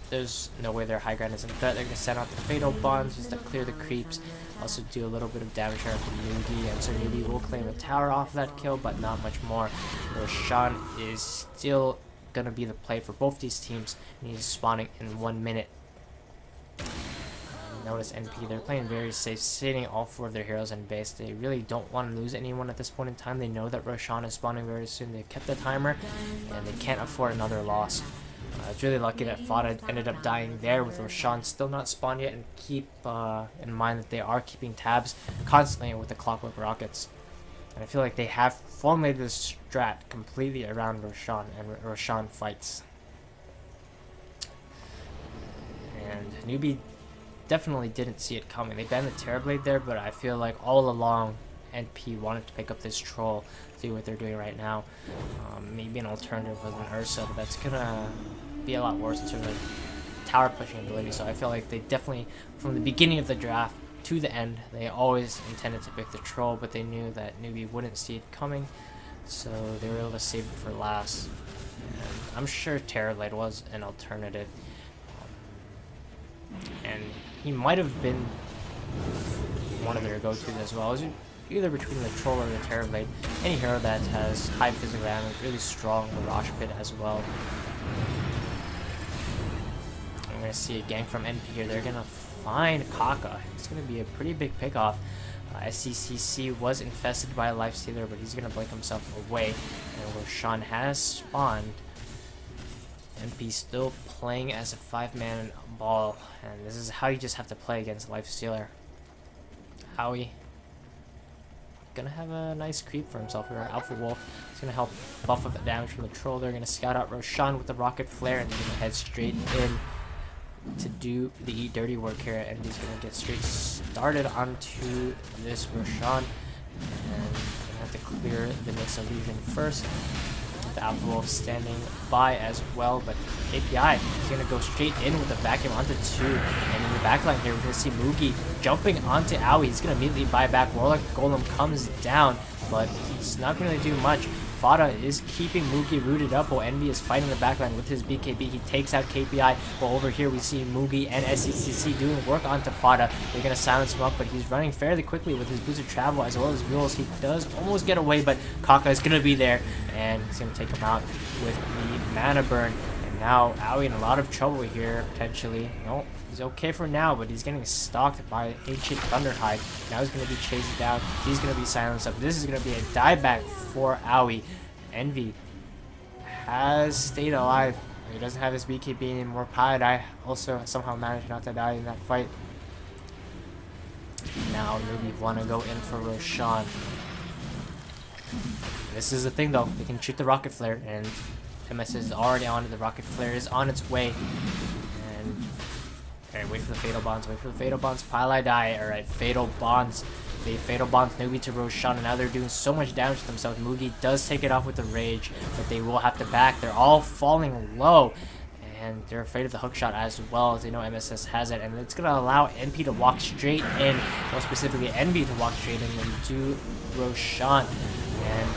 There's no way their high ground is in threat. They're gonna send out the fatal bonds just to clear the creeps, also do a little bit of damage here to Newbee, and so Newbee will claim a tower off that kill, but not much more. Roshan is still gonna be the play for both these teams, and he's spawning in 1 minute. Notice NP, they're playing very safe, sitting all 4 of their heroes in base. They really don't want to lose anyone at this point in time. They know that Roshan is spawning very soon. They've kept the timer, and they can't afford another loss. It's really lucky that Fada ended up dying there with Roshan still not spawned yet, and keep in mind that they are keeping tabs constantly with the Clockwork Rockets. And I feel like they have formulated this strat completely around Roshan, and Roshan fights. And Newbee definitely didn't see it coming. They banned the Terrorblade there, but I feel like all along NP wanted to pick up this troll, see what they're doing right now. Maybe an alternative with an Ursa, but that's gonna be a lot worse in terms of tower pushing ability. So I feel like they definitely, from the beginning of the draft to the end, they always intended to pick the troll, but they knew that Newbee wouldn't see it coming, so they were able to save it for last. And I'm sure Terrorblade was an alternative, and he might have been one of their go-tos as well. It was either between the troll or the Terrorblade. Any hero that has high physical damage, really strong Mirage Pit as well. I'm gonna see a gank from NP here. They're gonna find Kaka. It's gonna be a pretty big pick-off. SCCC was infested by a lifestealer, but he's gonna blink himself away. And Roshan has spawned. NP still playing as a 5-man ball, and this is how you just have to play against lifestealer. Howie. gonna have a nice creep for himself here. Alpha Wolf is gonna help buff up the damage from the troll. They're gonna scout out Roshan with the rocket flare, and they're gonna head straight in to do the dirty work here. And he's gonna get straight started onto this Roshan, and gonna have to clear the Nyx illusion first. The Alpha Wolf standing by as well, but KPI is going to go straight in with the vacuum onto 2, and in the backline here we're going to see Mugi jumping onto Aoi. He's going to immediately buy back. Warlock Golem comes down, but he's not going to do much. Fada is keeping Mugi rooted up while Envy is fighting the backline with his BKB. He takes out KPI, while over here we see Mugi and SECC doing work onto Fada. They're going to silence him up, but he's running fairly quickly with his boosted travel as well as mules. He does almost get away, but Kaka is going to be there, and he's going to take him out with the mana burn. And now Aoi in a lot of trouble here, potentially. No, he's okay for now, but he's getting stalked by Ancient Thunderhide. Now he's going to be chased down. He's going to be silenced up. This is going to be a dieback for Aoi. Envy has stayed alive. He doesn't have his BKB anymore. Paladai also somehow managed not to die in that fight. Now Newbee want to go in for Roshan. This is the thing though, they can shoot the rocket flare, and MS is already on it. The rocket flare is on its way. And alright, wait for the fatal bonds, wait for the fatal bonds. Paladai, alright, fatal bonds. They fatal bonds Newbee to Roshan, and now they're doing so much damage to themselves. Mugi does take it off with the rage, but they will have to back. They're all falling low, and they're afraid of the hookshot as well, as they know MSS has it, and it's going to allow NP to walk straight in, more specifically Envy to walk straight in into Roshan. And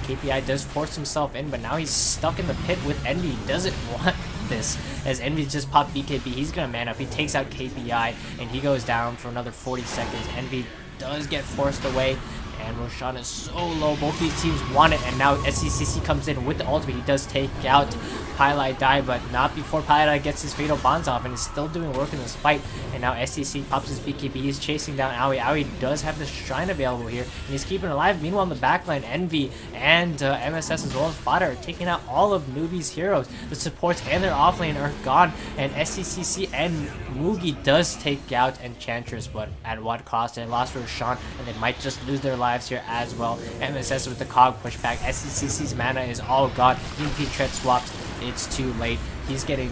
KPI does force himself in, but now he's stuck in the pit with Envy. He doesn't want this, as Envy just popped BKB. He's going to man up. He takes out KPI, and he goes down for another 40 seconds. Envy does get forced away, and Roshan is so low. Both these teams want it, and now SCCC comes in with the ultimate. He does take out Paladai, but not before Paladai gets his fatal bonds off, and is still doing work in this fight. And now SCC pops his BKB. He's chasing down Aoi. Aoi does have the shrine available here, and he's keeping it alive. Meanwhile, in the backline, Envy and MSS as well as Fada are taking out all of Newbee's heroes. The supports and their offlane are gone, and SCCC and Mugi does take out Enchantress, but at what cost? They lost Roshan, and they might just lose their lives here as well. MSS with the cog pushback. SCCC's mana is all gone. EMP tread swaps. It's too late. He's getting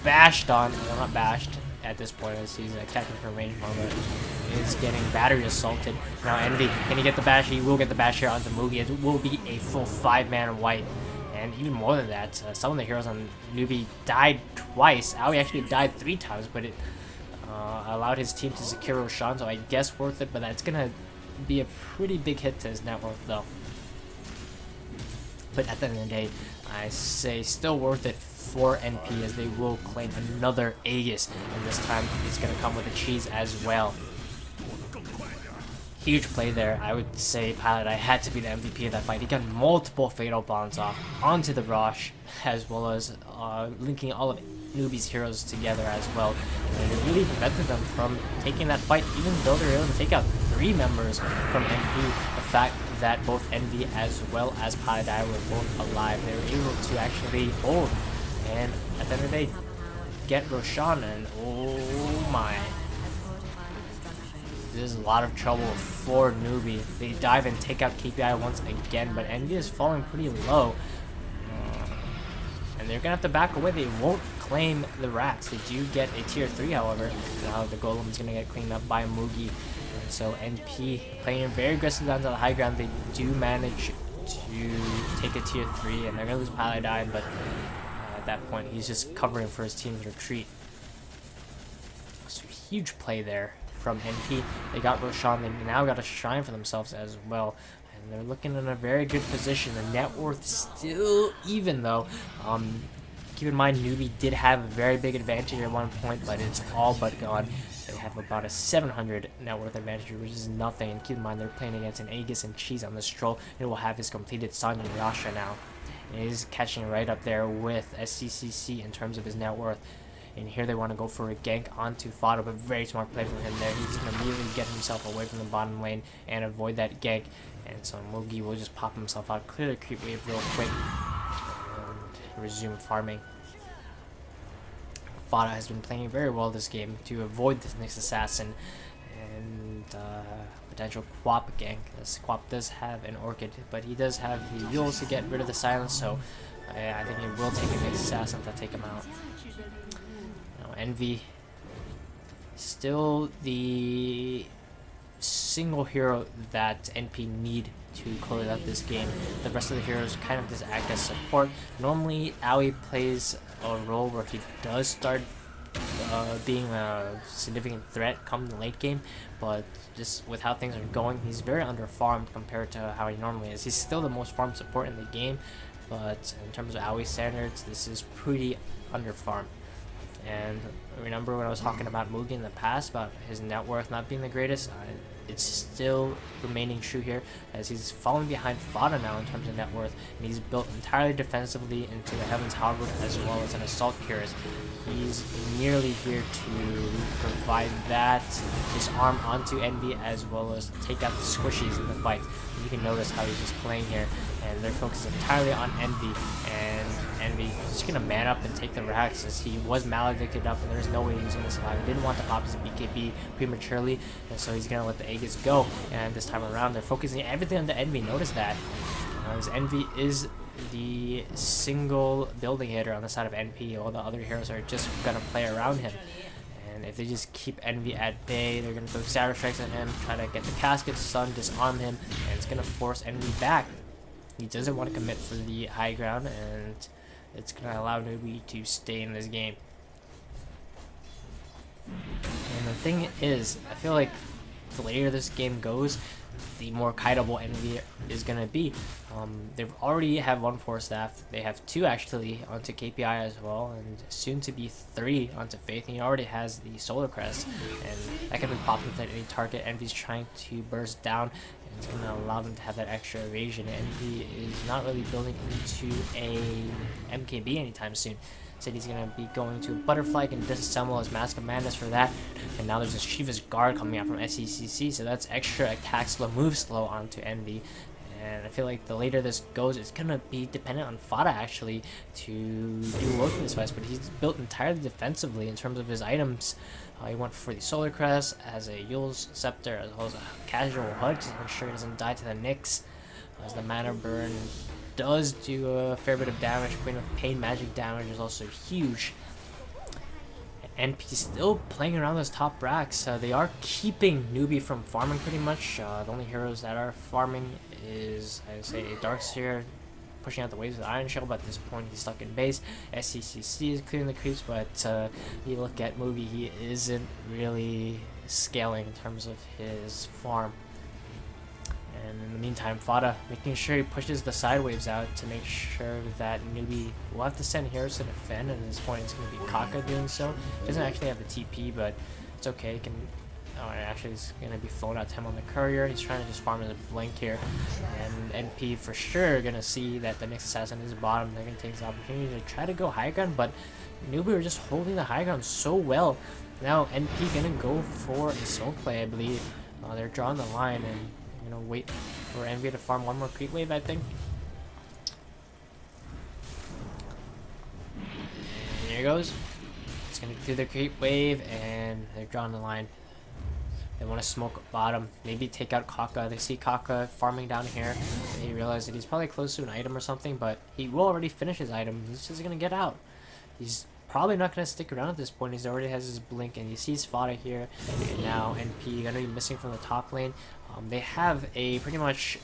bashed on. Well, not bashed at this point, as he's attacking from range moment. He's getting battery assaulted. Now Envy, can he get the bash? He will get the bash here onto Mugi. It will be a full 5-man wipe. And even more than that, some of the heroes on Newbee died twice. Aoi actually died 3 times, but it allowed his team to secure Roshan, so I guess worth it, but that's going to be a pretty big hit to his net worth, though. But at the end of the day, I say still worth it for NP, as they will claim another Aegis, and this time it's going to come with a cheese as well. Huge play there. I would say Paladai had to be the MVP of that fight. He got multiple fatal bonds off onto the Rosh, as well as linking all of Newbee's heroes together as well. And it really prevented them from taking that fight, even though they were able to take out 3 members from NP. The fact that both Envy as well as Paladai were both alive, they were able to actually hold, and at the end of the day, get Roshan, and oh my. This is a lot of trouble for Newbee. They dive and take out KPI once again, but Envy is falling pretty low. And they're going to have to back away. They won't claim the rats. They do get a tier 3, however. Now the golem is going to get cleaned up by Mugi. And so NP playing very aggressive down to the high ground. They do manage to take a tier 3, and they're going to lose Paladine, but at that point he's just covering for his team's retreat. So huge play there from NP. They got Roshan. They now got a shrine for themselves as well. And they're looking in a very good position. The net worth still even, though. Keep in mind, Newbee did have a very big advantage at one point, but it's all but gone. They have about a 700 net worth advantage, which is nothing. And keep in mind, they're playing against an Aegis and Cheese on this troll. It will have his completed Song and Yasha now. And he's catching right up there with SCCC in terms of his net worth. And here they want to go for a gank onto Fada, but very smart play from him there. He's going to immediately get himself away from the bottom lane and avoid that gank. And so Mugi will just pop himself out, clear the creep wave real quick, and resume farming. Fada has been playing very well this game to avoid this next assassin, and potential Quap gank. This Quap does have an Orchid, but he does have the Yules to get rid of the silence, so I think it will take a big assassin to take him out. Now, Envy, still the single hero that NP need to close out this game. The rest of the heroes kind of just act as support. Normally, Aoi plays a role where he does start being a significant threat come the late game, but just with how things are going, he's very under-farmed compared to how he normally is. He's still the most farmed support in the game, but in terms of Aoi standards, this is pretty under-farmed. And remember when I was talking about Mugi in the past, about his net worth not being the greatest? It's still remaining true here, as he's falling behind Fada now in terms of net worth, and he's built entirely defensively into the Heaven's Halberd as well as an Assault Cuirass. He's nearly here to provide that disarm onto Envy as well as take out the squishies in the fight. And you can notice how he's just playing here, and they're focused entirely on Envy, and Envy just gonna man up and take the racks as he was maledicted up and there's no way he was gonna survive. He didn't want to pop his BKB prematurely, and so he's gonna let the Aegis go. And this time around, they're focusing everything on the Envy. Notice that. As Envy is the single building hitter on the side of NP, all the other heroes are just gonna play around him. And if they just keep Envy at bay, they're gonna throw Saber Strikes at him, try to get the Casket Stun, disarm him, and it's gonna force Envy back. He doesn't want to commit for the high ground, and it's going to allow Newbee to stay in this game. And the thing is, I feel like the later this game goes, the more kiteable Envy is going to be. They've already have 1 Force Staff. They have 2 actually onto KPI as well, and soon to be 3 onto Faith. And he already has the Solar Crest, and that can be popped with any target Envy's trying to burst down. It's going to allow them to have that extra evasion. Envy is not really building into a MKB anytime soon. Said he's going to be going to a Butterfly and disassemble his Mask of Madness for that. And now there's a Shiva's Guard coming out from SECC, so that's extra attack slow, move slow onto Envy. And I feel like the later this goes, it's going to be dependent on Fada actually to do work in this fight. But he's built entirely defensively in terms of his items. He went for the Solar Crest as a Yule's Scepter as well as a casual HUD to ensure he doesn't die to the Nyx. As the Mana Burn does do a fair bit of damage. Queen of Pain magic damage is also huge. NP still playing around those top racks. They are keeping Newbee from farming pretty much. The only heroes that are farming is, I would say, Darkseer pushing out the waves with Iron Shell, but at this point he's stuck in base. SCCC is clearing the creeps, but you look at Newbee, he isn't really scaling in terms of his farm. And in the meantime, Fada making sure he pushes the side waves out to make sure that Newbee will have to send heroes to defend, and at this point it's going to be Kaka doing so. He doesn't actually have the TP, but it's okay. He can. Oh, and actually he's going to be flown out to him on the courier. He's trying to just farm in the blink here. And NP for sure going to see that the next assassin is bottom. They're going to take this opportunity to try to go high ground, but Newbee are just holding the high ground so well. Now NP going to go for a smoke play, I believe. They're drawing the line, and you know, wait for Envy to farm 1 more creep wave, I think. And here goes. It's going to do the creep wave, and they're drawing the line. They want to smoke bottom, maybe take out Kaka. They see Kaka farming down here. They realize that he's probably close to an item or something, but he will already finish his item. He's just going to get out. He's probably not going to stick around at this point. He already has his blink, and he sees Fada here. And now NP going to be missing from the top lane. They have a pretty much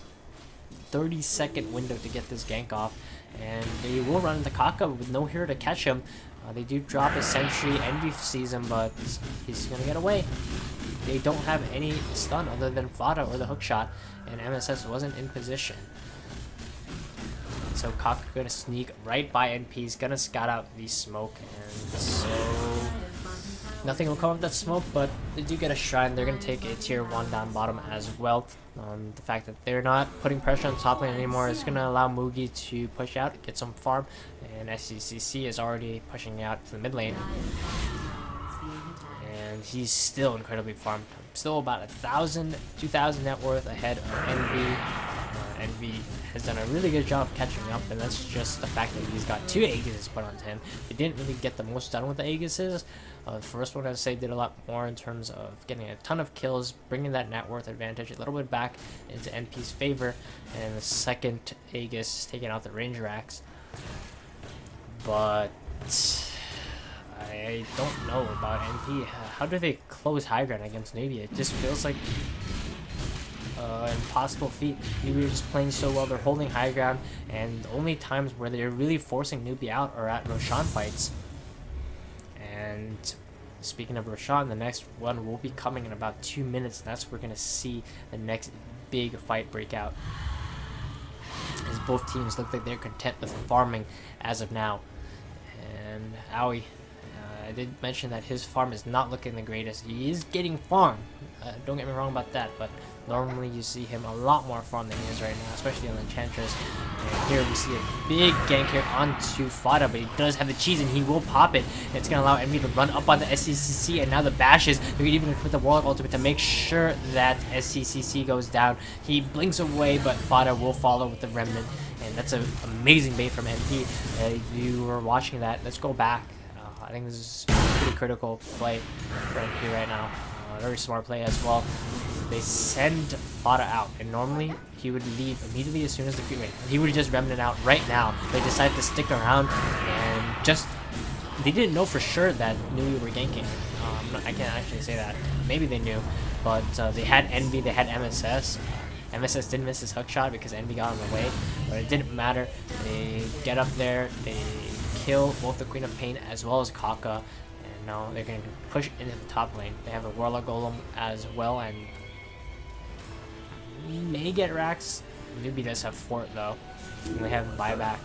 30-second window to get this gank off, and they will run into Kaka with no hero to catch him. They do drop a sentry. Envy sees him, but he's going to get away. They don't have any stun other than Fada or the hook shot, and MSS wasn't in position. So Kaka going to sneak right by NP. He's going to scout out the smoke, and so nothing will come of that smoke, but they do get a shrine. They're going to take a tier 1 down bottom as well. The fact that they're not putting pressure on top lane anymore is going to allow Mugi to push out, get some farm, and SCCC is already pushing out to the mid lane. And he's still incredibly farmed. Still about 1,000, 2,000 net worth ahead of Envy. Envy has done a really good job of catching up, and that's just the fact that he's got 2 Aegises put onto him. They didn't really get the most done with the Aegises. The first one, I'd say, did a lot more in terms of getting a ton of kills, bringing that net worth advantage a little bit back into NP's favor, and the second Aegis taking out the Ranger Axe. But I don't know about NP. How do they close high ground against Newbee? It just feels like impossible feat. Newbee are just playing so well. They're holding high ground, and the only times where they're really forcing Newbee out are at Roshan fights. And speaking of Roshan, the next one will be coming in about 2 minutes. And that's where we're going to see the next big fight break out, as both teams look like they're content with farming as of now. And Aoi, I did mention that his farm is not looking the greatest. He is getting farm, don't get me wrong about that, but normally you see him a lot more farm than he is right now, especially on the Enchantress. And here we see a big gank here onto Fada, but he does have the cheese and he will pop it. And it's going to allow Envy to run up on the SCCC, and now the bashes. They're even going to put the Warlock ultimate to make sure that SCCC goes down. He blinks away, but Fada will follow with the Remnant, and that's an amazing bait from NP. If you were watching that, let's go back. I think this is a pretty critical play for NP right now. Very smart play as well. They send Fada out, and normally he would leave immediately as soon as the Queen. He would just Remnant out right now. They decided to stick around, and just they didn't know for sure that Newbee were ganking. I can't actually say that. Maybe they knew, but they had Envy, they had MSS. MSS didn't miss his hook shot because Envy got in the way, but it didn't matter. They get up there, they kill both the Queen of Pain as well as Kaka, and now they're going to push into the top lane. They have a Warlock Golem as well, and may get racks. Newbee does have Fort though, and they have buyback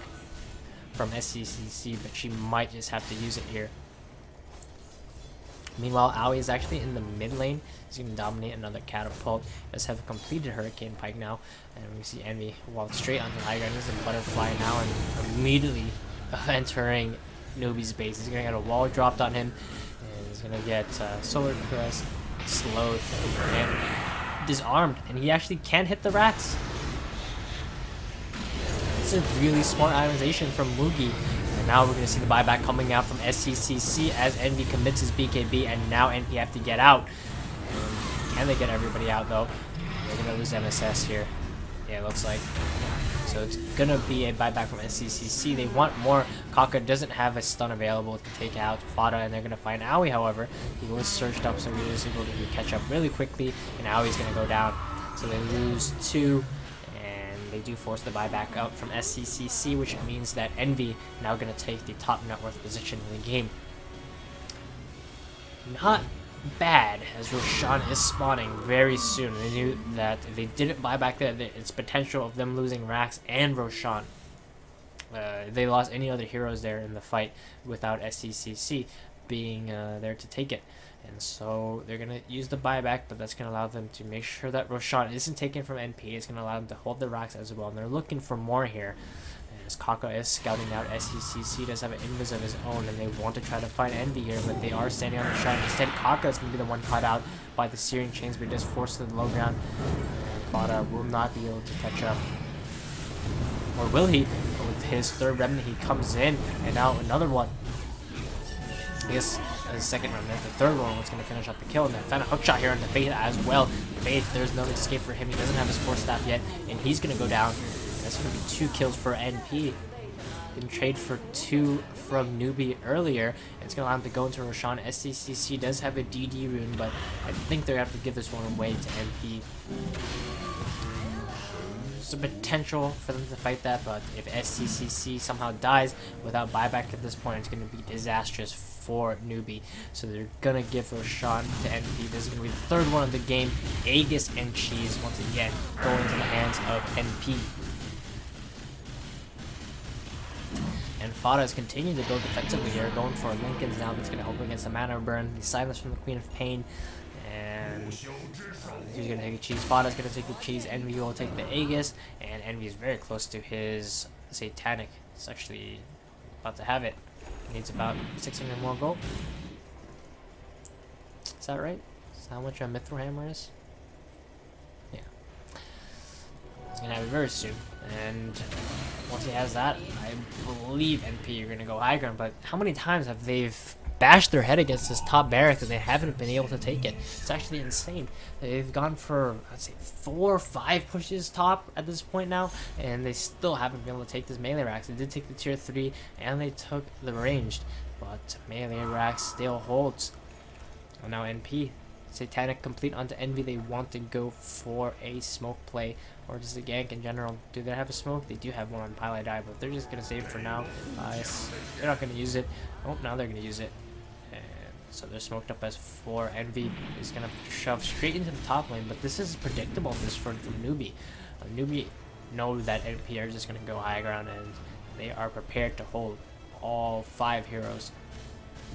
from SCCC, but she might just have to use it here. Meanwhile, Aoi is actually in the mid lane. He's going to dominate another catapult. Does have a completed Hurricane Pike now, and we see Envy walk straight onto the high ground. There's a Butterfly now, and immediately entering Newbee's base. He's going to get a wall dropped on him, and he's going to get Solar Crest slowed and disarmed, and he actually can hit the rats. It's a really smart itemization from Mugi. And now we're going to see the buyback coming out from SCCC as Envy commits his BKB, and now NP have to get out. And can they get everybody out though? They're going to lose MSS here. Yeah, it looks like. So it's going to be a buyback from SCCC. They want more. Kaka doesn't have a stun available to take out Fada, and they're going to find Aoi, however. He was surged up, so he was able to catch up really quickly, and Aoi's going to go down. So they lose 2. They do force the buyback out from SCCC, which means that Envy now going to take the top net worth position in the game. Not bad, as Roshan is spawning very soon. They knew that if they didn't buy back that, it's potential of them losing Rax and Roshan. If they lost any other heroes there in the fight without SCCC being there to take it. And so they're going to use the buyback, but that's going to allow them to make sure that Roshan isn't taken from NP. It's going to allow them to hold the rocks as well. And they're looking for more here. As Kaka is scouting out, SCCC does have an invis of his own, and they want to try to find Envy here, but they are standing on the shot. Instead, Kaka is going to be the one caught out by the Searing Chains, but just forced to the low ground. And Fada will not be able to catch up. Or will he? With his third remnant, he comes in, and now another one. I guess his second remnant, the third one was going to finish up the kill, and then found a hookshot here on the Faith as well. Faith, there's no escape for him. He doesn't have his force staff yet, and he's going to go down. And that's going to be 2 kills for NP. In trade for 2 from Newbee earlier. It's going to allow him to go into Roshan. SCCC does have a DD rune, but I think they're going to have to give this one away to NP. There's a potential for them to fight that, but if SCCC somehow dies without buyback at this point, it's going to be disastrous for Newbee. So they're going to give Roshan to NP. This is going to be the third one of the game. Aegis and Cheese once again going into the hands of NP. And Fada is continuing to go defensively here, going for Lincoln's now. That's going to help against the mana burn. The silence from the Queen of Pain. And he's going to take a cheese. Fada's going to take the cheese. Envy will take the Aegis. And Envy is very close to his Satanic. It's actually about to have it. Needs about 600 more gold. Is that right? Is that how much a Mithril Hammer is? Yeah. He's gonna have it very soon. And once he has that, I believe NP are gonna go high ground. But how many times have they bashed their head against this top barracks and they haven't been able to take it? It's actually insane. They've gone for, I'd say, 4 or 5 pushes top at this point now, and they still haven't been able to take this melee racks. They did take the tier 3 and they took the ranged, but melee racks still holds. And now NP, Satanic complete onto Envy. They want to go for a smoke play or just a gank in general. Do they have a smoke? They do have one on Pile I Die, but they're just going to save it for now. They're not going to use it. Oh, now they're going to use it. And so they're smoked up as 4. Envy is going to shove straight into the top lane, but this is predictable this from Newbee. Newbee know that NP are just going to go high ground, and they are prepared to hold all 5 heroes,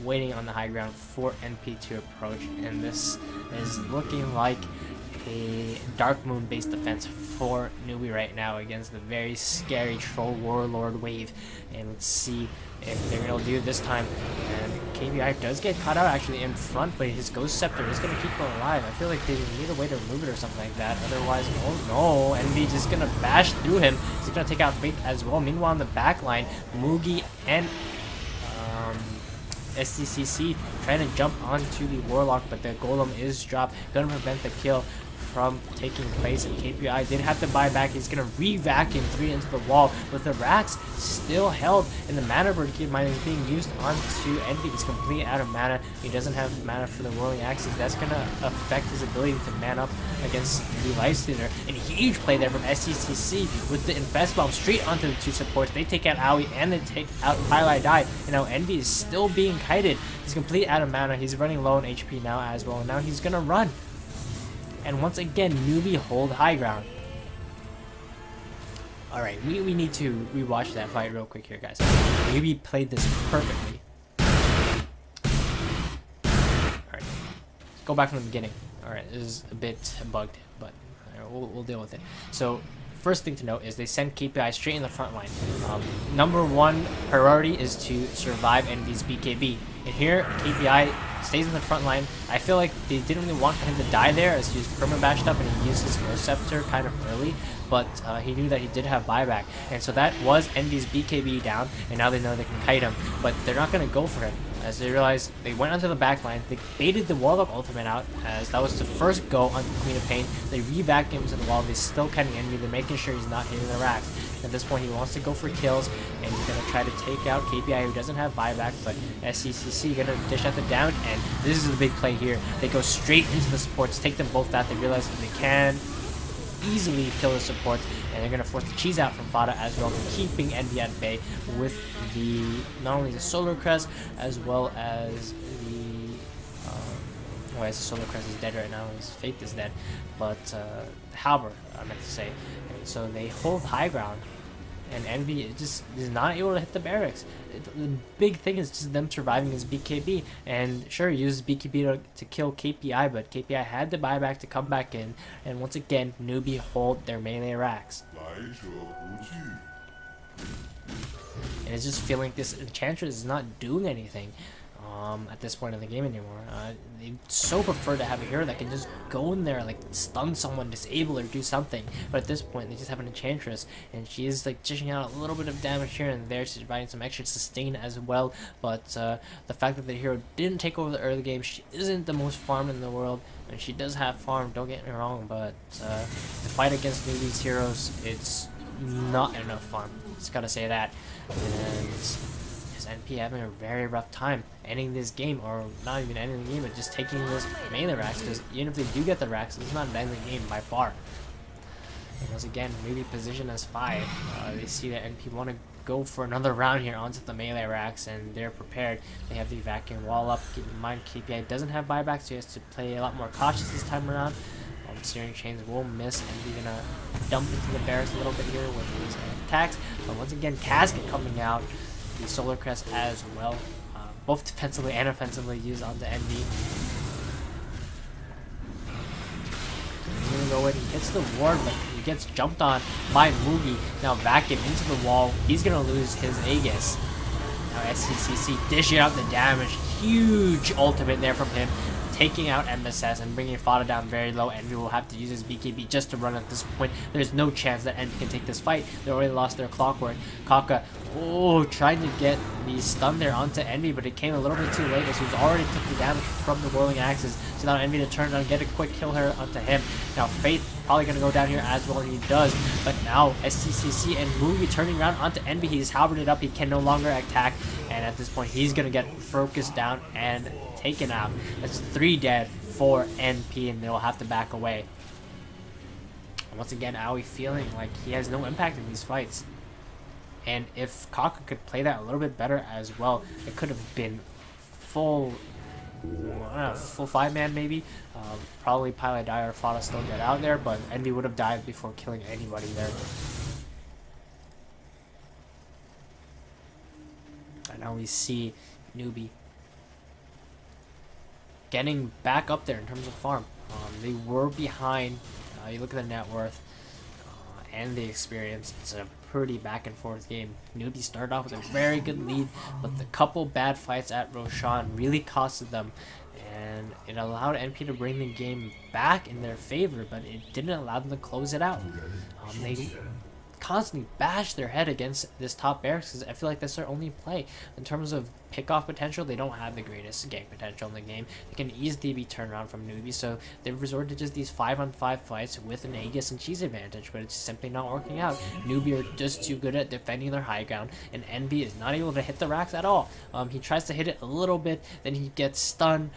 waiting on the high ground for NP to approach. And this is looking like a Dark Moon based defense for Newbee right now against the very scary Troll Warlord wave. And let's see if they're gonna do it this time. And KBI does get caught out actually in front, but his Ghost Scepter is gonna keep him alive. I feel like they need a way to remove it or something like that. Otherwise, oh no, Envy just gonna bash through him. He's gonna take out Faith as well. Meanwhile, on the back line, Mugi and SCCC trying to jump onto the Warlock, but the Golem is dropped. Gonna prevent the kill from taking place, and KPI did have to buy back. He's gonna re-vacuum 3 into the wall, with the racks still held, and the mana bird, keep in mind, is being used onto Envy. He's completely out of mana. He doesn't have mana for the whirling axes. That's gonna affect his ability to man up against the Lifestealer. And huge play there from SCCC with the Infest Bomb straight onto the 2 supports. They take out Aoi and they take out Pile I Die, and now Envy is still being kited. He's completely out of mana. He's running low on HP now as well, and now he's gonna run. And once again, Newbee hold high ground. Alright, we need to rewatch that fight real quick here, guys. Newbee played this perfectly. Alright, go back from the beginning. Alright, this is a bit bugged, but we'll deal with it. So, first thing to note is they send KPI straight in the front line. Number 1 priority is to survive Envy's BKB. And here, KPI stays in the front line. I feel like they didn't really want him to die there, as he was perma-bashed up and he used his Ghost Scepter kind of early, but he knew that he did have buyback. And so that was Envy's BKB down, and now they know they can kite him, but they're not going to go for him. As they realized, they went onto the back line, they baited the Warlock ultimate out, as that was the first go on Queen of Pain. They re-vacuum to the wall, they still kiting Envy, they're making sure he's not hitting the racks. At this point, he wants to go for kills, and he's going to try to take out KPI, who doesn't have buyback, but SCCC going to dish out the damage, and this is the big play here. They go straight into the supports, take them both out, they realize that they can easily kill the supports, and they're going to force the cheese out from Fada as well, keeping Envy at bay with the not only the Solar Crest as well as the well, as the Solar Crest is dead right now, his Faith is dead, but Halberd, I meant to say. And so they hold high ground, and Envy just is not able to hit the barracks. The big thing is just them surviving his BKB, and sure, he used BKB to kill KPI, but KPI had to buy back to come back in, and once again, Newbee hold their melee racks. And it's just feeling like this Enchantress is not doing anything at this point in the game anymore. They so prefer to have a hero that can just go in there, like stun someone, disable or do something. But at this point, they just have an Enchantress, and she is like dishing out a little bit of damage here and there. She's providing some extra sustain as well. But the fact that the hero didn't take over the early game, she isn't the most farmed in the world, and she does have farm. Don't get me wrong, but to fight against Newbee's heroes, it's not enough farm. Just gotta say that. And NP having a very rough time ending this game, or not even ending the game, but just taking this melee racks, because even if they do get the racks, it's not an ending game by far. And once again, maybe position as 5. They see that NP want to go for another round here onto the melee racks, and they're prepared. They have the vacuum wall up. Keep in mind, KPI doesn't have buyback, so he has to play a lot more cautious this time around. Searing Chains will miss, and he's gonna dump into the barracks a little bit here with his attacks. But once again, Casket coming out, the Solar Crest as well, both defensively and offensively used onto Envy. He's gonna go in, he hits the ward, but he gets jumped on by Mugi. Now vacuum into the wall, he's gonna lose his Aegis. Now SCCC dishing out the damage, huge ultimate there from him. taking out MSS and bringing Fada down very low. Envy will have to use his BKB just to run at this point. There's no chance that Envy can take this fight. They already lost their clockwork. Kaka, trying to get the stun there onto Envy, but it came a little bit too late as he's already took the damage from the whirling axes. So now Envy to turn around and get a quick kill here onto him. Now Faith probably going to go down here as well, and he does. But now STCC and Newbee turning around onto Envy. He's halberded up. He can no longer attack. And at this point, he's going to get focused down and taken out. That's 3 dead for NP, and they'll have to back away. And once again, Aoi feeling like he has no impact in these fights. And if Kaka could play that a little bit better as well, it could have been full 5-man maybe. Probably Pilot Die or Fada still get out there, but Envy would have died before killing anybody there. And now we see Newbee getting back up there in terms of farm. They were behind. You look at the net worth and the experience. It's a pretty back and forth game. Newbee started off with a very good lead, but the couple bad fights at Roshan really costed them, and it allowed NP to bring the game back in their favor, but it didn't allow them to close it out. They constantly bash their head against this top barracks because I feel like that's their only play. In terms of pick-off potential, they don't have the greatest gank potential in the game. They can easily be turned around from Newbee, so they've resorted to just these 5-on-5 fights with an Aegis and cheese advantage, but it's simply not working out. Newbee are just too good at defending their high ground, and Envy is not able to hit the racks at all. He tries to hit it a little bit, then he gets stunned,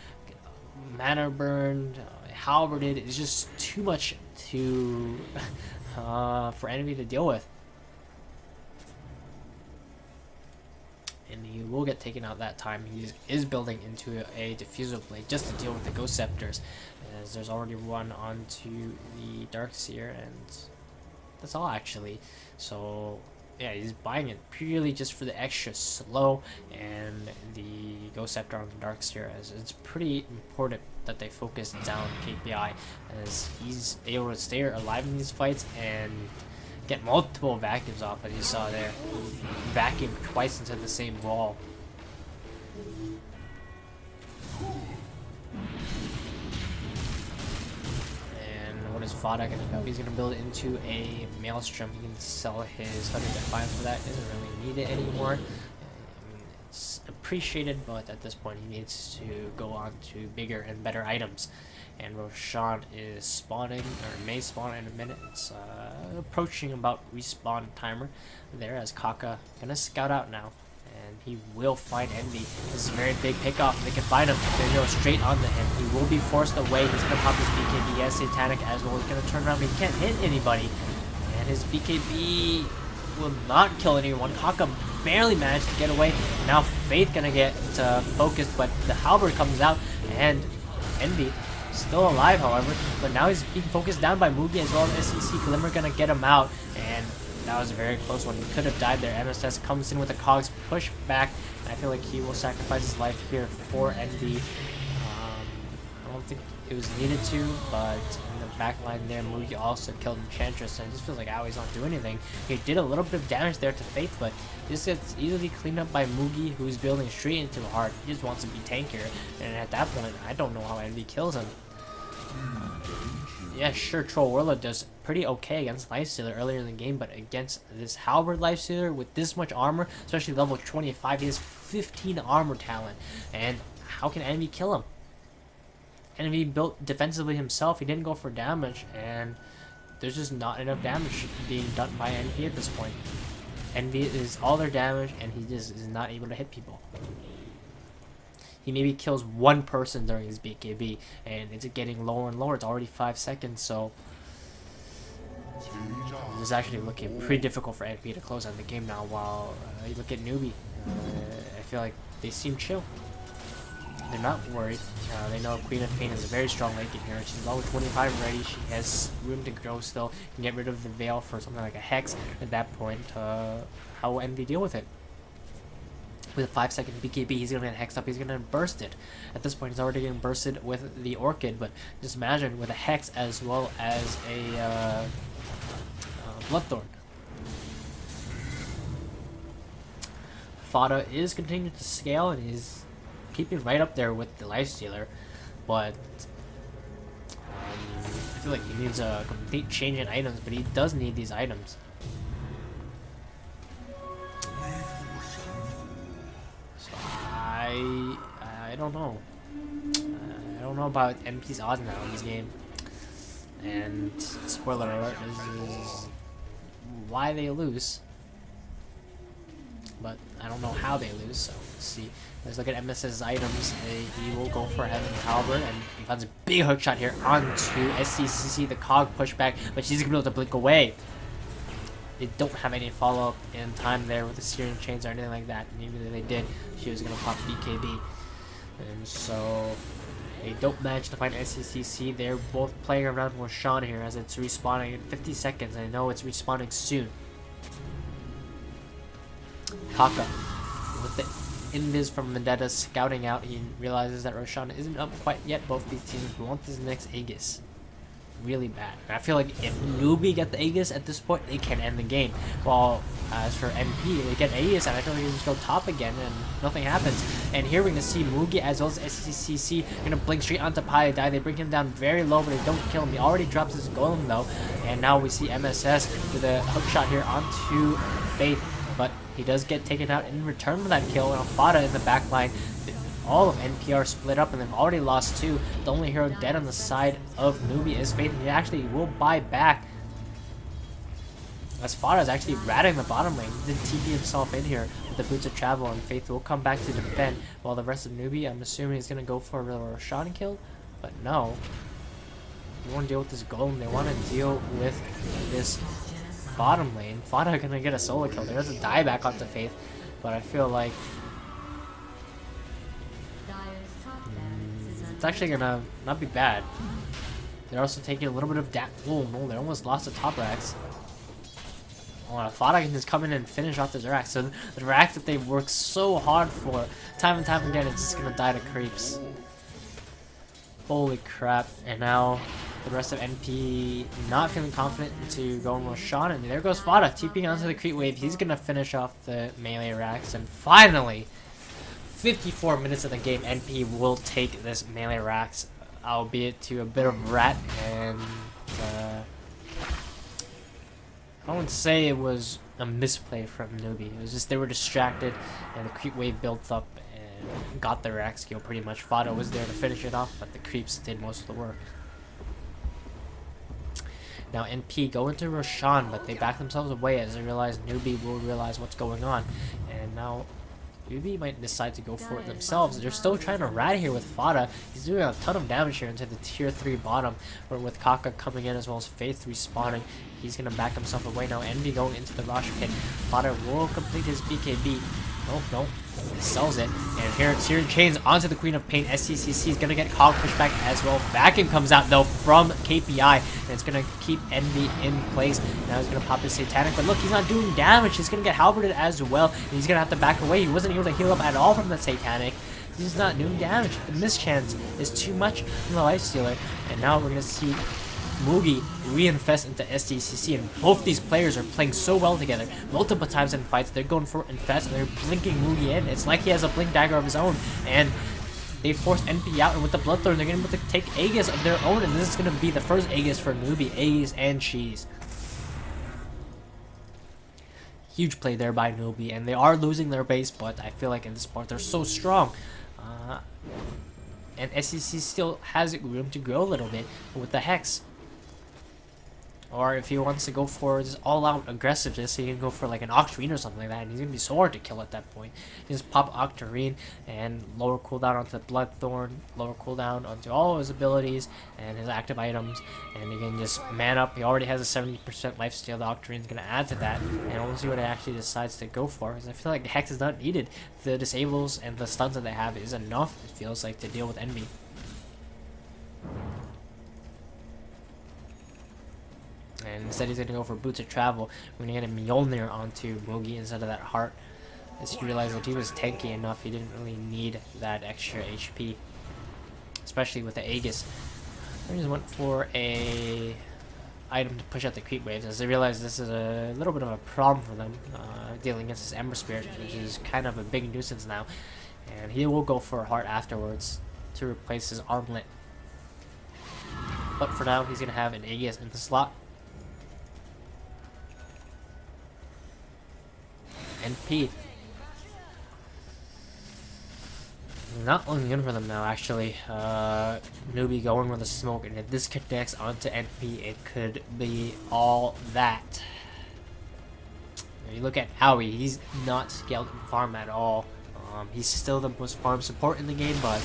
mana burned, halberded. It's just too much to for Envy to deal with. And he will get taken out that time. He is building into a diffusal blade just to deal with the Ghost Scepters, as there's already one onto the Darkseer, and that's all actually. So yeah, he's buying it purely just for the extra slow and the Ghost Scepter on the Darkseer, as it's pretty important that they focus down KPI, as he's able to stay alive in these fights and get multiple vacuums off, as you saw there. Vacuum twice into the same wall. And what is Fada going to go? He's going to build it into a Maelstrom. He can sell his 100 Defiance for that. Doesn't really need it anymore. I mean, it's appreciated, but at this point he needs to go on to bigger and better items. And Roshan is spawning, or may spawn in a minute. It's approaching about respawn timer there, as Kaka gonna scout out now, and he will find Envy. This is a very big pickoff. They can find him. They go straight onto him. He will be forced away. He's gonna pop his BKB. He has Satanic as well. He's gonna turn around, but he can't hit anybody. And his BKB will not kill anyone. Kaka barely managed to get away. Now Faith gonna get focused, but the halberd comes out, and Envy still alive, however, but now he's being focused down by Mugi as well as SEC. Glimmer gonna get him out, and that was a very close one. He could have died there. MSS comes in with a cogs push back, and I feel like he will sacrifice his life here for Envy. I don't think it was needed to, but in the back line there, Mugi also killed Enchantress, and it just feels like Aui's not doing anything. He did a little bit of damage there to Faith, but this gets easily cleaned up by Mugi, who's building straight into the heart. He just wants to be tankier, and at that point, I don't know how Envy kills him. Yeah, sure, Troll Warlord does pretty okay against Lifestealer earlier in the game, but against this Halberd Lifestealer with this much armor, especially level 25, he has 15 armor talent. And how can Envy kill him? Envy built defensively himself. He didn't go for damage, and there's just not enough damage being done by Envy at this point. Envy is all their damage, and he just is not able to hit people. He maybe kills one person during his BKB, and it's getting lower and lower. It's already 5 seconds, so it's actually looking pretty difficult for NP to close out the game now. While you look at Newbee, I feel like they seem chill. They're not worried. They know Queen of Pain is a very strong lane here. She's level 25 already. She has room to grow still. Can get rid of the Veil for something like a Hex at that point. How will NP deal with it? With a 5-second BKB, he's going to get hexed up. He's going to burst it. At this point, he's already getting bursted with the Orchid, but just imagine with a Hex as well as a Bloodthorn. Fada is continuing to scale, and he's keeping right up there with the Lifestealer. but I feel like he needs a complete change in items, but he does need these items. So I don't know. I don't know about NP's odds now in this game. And spoiler alert, this is why they lose. But I don't know how they lose, so let's see. Let's look at MS's items. He will go for Heaven Halberd, and he finds a big hook shot here onto SCCC, the cog pushback, but she's gonna be able to blink away. They don't have any follow-up in time there with the Searing Chains or anything like that, and even if they did, she was gonna pop BKB. And so they don't manage to find SCCC. They're both playing around with Sean here as it's respawning in 50 seconds. I know it's respawning soon. Kaka with the invis from Vendetta scouting out. He realizes that Roshan isn't up quite yet. Both these teams want this next Aegis really bad. And I feel like if Newbee get the Aegis at this point, they can end the game. While as for NP, they get Aegis and I feel like they just go top again and nothing happens. And here we're going to see Mugi as well as SCCC going to blink straight onto Pi. They bring him down very low, but they don't kill him. He already drops his golem though. And now we see MSS with a hook shot here onto Faith. But he does get taken out in return for that kill. And Alfada in the back line. All of NPR split up and they've already lost 2. The only hero dead on the side of Newbee is Faith, and he actually will buy back. As far as actually ratting the bottom lane, he did TP himself in here with the Boots of Travel, and Faith will come back to defend. While the rest of Newbee, I'm assuming he's going to go for a Roshan kill, but no. They want to deal with this golem, they want to deal with this bottom lane. Fada going to get a solo kill. There is a dieback onto Faith, but I feel like it's actually gonna not be bad. They're also taking a little bit of oh no, they almost lost the top racks. Oh, I thought I can just come in and finish off the racks. So the racks that they've worked so hard for, time and time again, it's just gonna die to creeps. Holy crap. And now the rest of NP not feeling confident to go with Sean, and there goes Fada TPing onto the creep wave. He's gonna finish off the melee racks, and finally 54 minutes of the game, NP will take this melee racks, albeit to a bit of rat, and I wouldn't say it was a misplay from Newbee. It was just they were distracted, and the creep wave built up and got the rack skill pretty much. Fada was there to finish it off, but the creeps did most of the work. Now NP go into Roshan, but they back themselves away as they realize Newbee will realize what's going on, and now Newbee might decide to go for it themselves. They're still trying to rat here with Fada. He's doing a ton of damage here into the tier 3 bottom, or with Kaka coming in as well as Faith respawning. He's going to back himself away now. Envy going into the Rosh pit. Fada will complete his BKB. Oh, no. He sells it. And here it's Searing Chains onto the Queen of Pain. SCCC is going to get Cog pushed back as well. Vacuum comes out though from KPI. And it's going to keep Envy in place. Now he's going to pop his Satanic. But look, he's not doing damage. He's going to get halberded as well. And he's going to have to back away. He wasn't able to heal up at all from the Satanic. He's not doing damage. The mischance is too much from the Lifestealer. And now we're going to see Mugi reinfest into SDCC, and both these players are playing so well together. Multiple times in fights, they're going for infest, and they're blinking Mugi in. It's like he has a blink dagger of his own, and they forced NP out, and with the Bloodthorn, they're going to be able to take Aegis of their own, and this is going to be the first Aegis for Newbee. Aegis and Cheese. Huge play there by Newbee, and they are losing their base, but I feel like in this part, they're so strong. And SCC still has room to grow a little bit with the Hex. Or if he wants to go for this all-out aggressiveness, he can go for like an Octarine or something like that, and he's going to be so hard to kill at that point. He just pop Octarine and lower cooldown onto Bloodthorn, lower cooldown onto all of his abilities and his active items, and he can just man up. He already has a 70% lifesteal. The Octarine's going to add to that, and we'll see what he actually decides to go for, because I feel like the Hex is not needed. The disables and the stuns that they have is enough, it feels like, to deal with Envy. And instead he's going to go for Boots of Travel. We're going to get a Mjolnir onto Mugi instead of that Heart. As he realized that he was tanky enough, he didn't really need that extra HP. Especially with the Aegis. They just went for a item to push out the creep waves, as they realize this is a little bit of a problem for them, dealing against this Ember Spirit, which is kind of a big nuisance now. And he will go for a Heart afterwards to replace his armlet But for now, he's going to have an Aegis in the slot. NP. Not looking good for them now, actually. Newbee going with a smoke, and if this connects onto NP, it could be all that. You look at Howie, he's not scaled in farm at all. He's still the most farm support in the game, but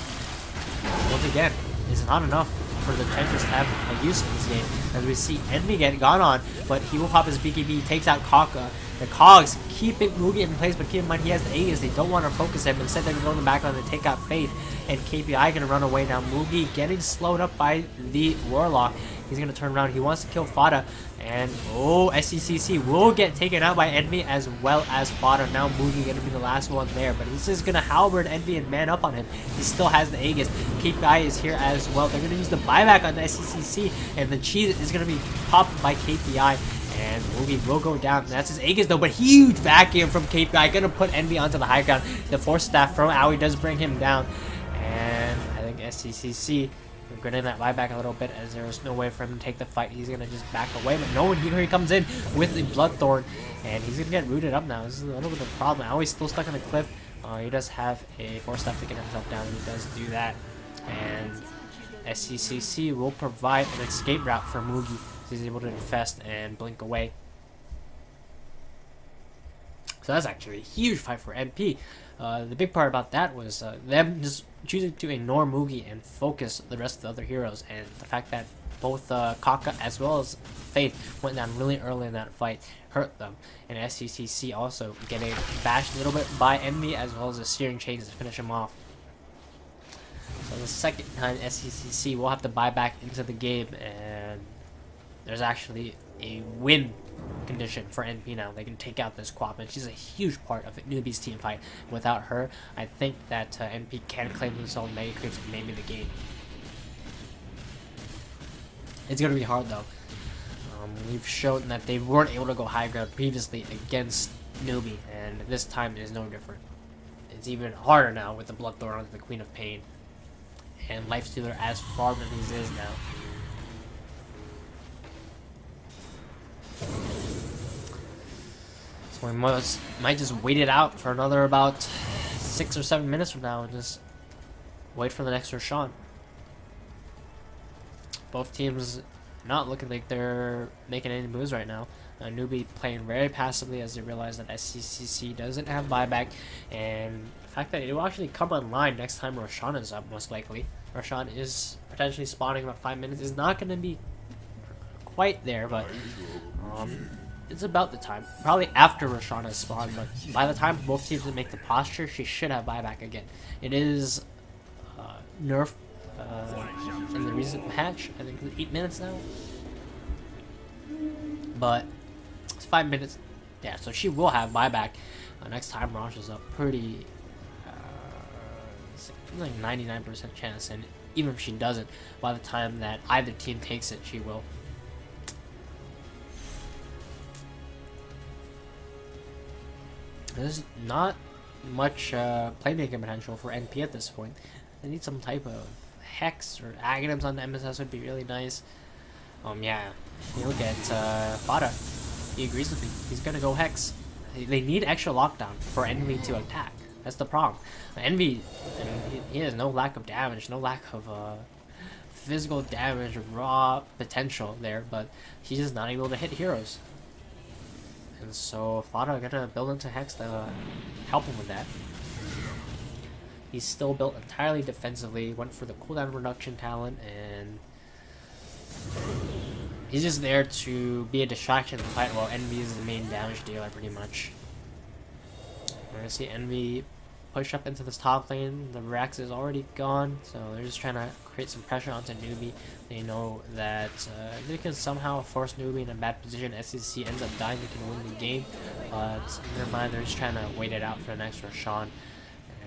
once again, it's not enough for the Tempest to have a use in this game. As we see Envy get gone on, but he will pop his BKB, takes out Kaka. The Cogs keeping Mugi in place, but keep in mind he has the Aegis. They don't want to focus him. Instead, they're going back on to take out Faith. And KPI going to run away now. Mugi getting slowed up by the Warlock. He's going to turn around. He wants to kill Fada. And, oh, SCCC will get taken out by Envy as well as Fada. Now Mugi going to be the last one there. But he's just going to halberd Envy and man up on him. He still has the Aegis. KPI is here as well. They're going to use the buyback on the SCCC. And the cheese is going to be popped by KPI. And Mugi will go down. That's his Aegis though, but huge vacuum from KPI. Gonna put Envy onto the high ground. The force staff from Aoi does bring him down. And I think SCCC are getting that buyback a little bit as there's no way for him to take the fight. He's gonna just back away, but no, here he comes in with the Bloodthorn. And he's gonna get rooted up now. This is a little bit of a problem. Aoi's still stuck on the cliff. He does have a force staff to get himself down, and he does do that. And SCCC will provide an escape route for Mugi. He's able to infest and blink away. So that's actually a huge fight for NP. The big part about that was them just choosing to ignore Mugi and focus the rest of the other heroes. And the fact that both Kaka as well as Faith went down really early in that fight hurt them. And SCCC also getting bashed a little bit by Envy as well as the Searing Chains to finish him off. So the second time SCCC will have to buy back into the game, and there's actually a win condition for NP now. They can take out this Quap, and she's a huge part of Newbee's team fight. Without her, I think that NP can claim themselves Mega Creeps and maybe the game. It's going to be hard though. We've shown that they weren't able to go high ground previously against Newbee, and this time is no different. It's even harder now with the Bloodthorn onto the Queen of Pain. And Lifestealer as far as he is now. So we might just wait it out for another about 6 or 7 minutes from now and just wait for the next Roshan. Both teams not looking like they're making any moves right now. Newbee playing very passively as they realize that SCCC doesn't have buyback, and the fact that it will actually come online next time Roshan is up, most likely. Roshan is potentially spawning about 5 minutes. Is not going to be quite there, but it's about the time. Probably after Roshan has spawned, but by the time both teams make the posture, she should have buyback again. It is nerfed in the recent patch. I think it's 8 minutes now. But it's 5 minutes. Yeah, so she will have buyback next time Rosh is up. Pretty like 99% chance, and even if she doesn't, by the time that either team takes it, she will. There's not much playmaking potential for NP at this point. They need some type of Hex or Aghanims on the MSS would be really nice. Yeah, you look at Fada. He agrees with me. He's gonna go Hex. They need extra lockdown for Envy to attack. That's the problem. Envy, I mean, he has no lack of damage, no lack of physical damage, raw potential there, but he's just not able to hit heroes. And so Fada gonna build into Hex to help him with that. He's still built entirely defensively, went for the cooldown reduction talent, and he's just there to be a distraction in the fight while Envy is the main damage dealer pretty much. We're gonna see Envy push up into this top lane. The Rex is already gone, so they're just trying to create some pressure onto Newbee. They know that if they can somehow force Newbee in a bad position, SCC ends up dying, they can win the game. But in their mind, they're just trying to wait it out for the next Roshan.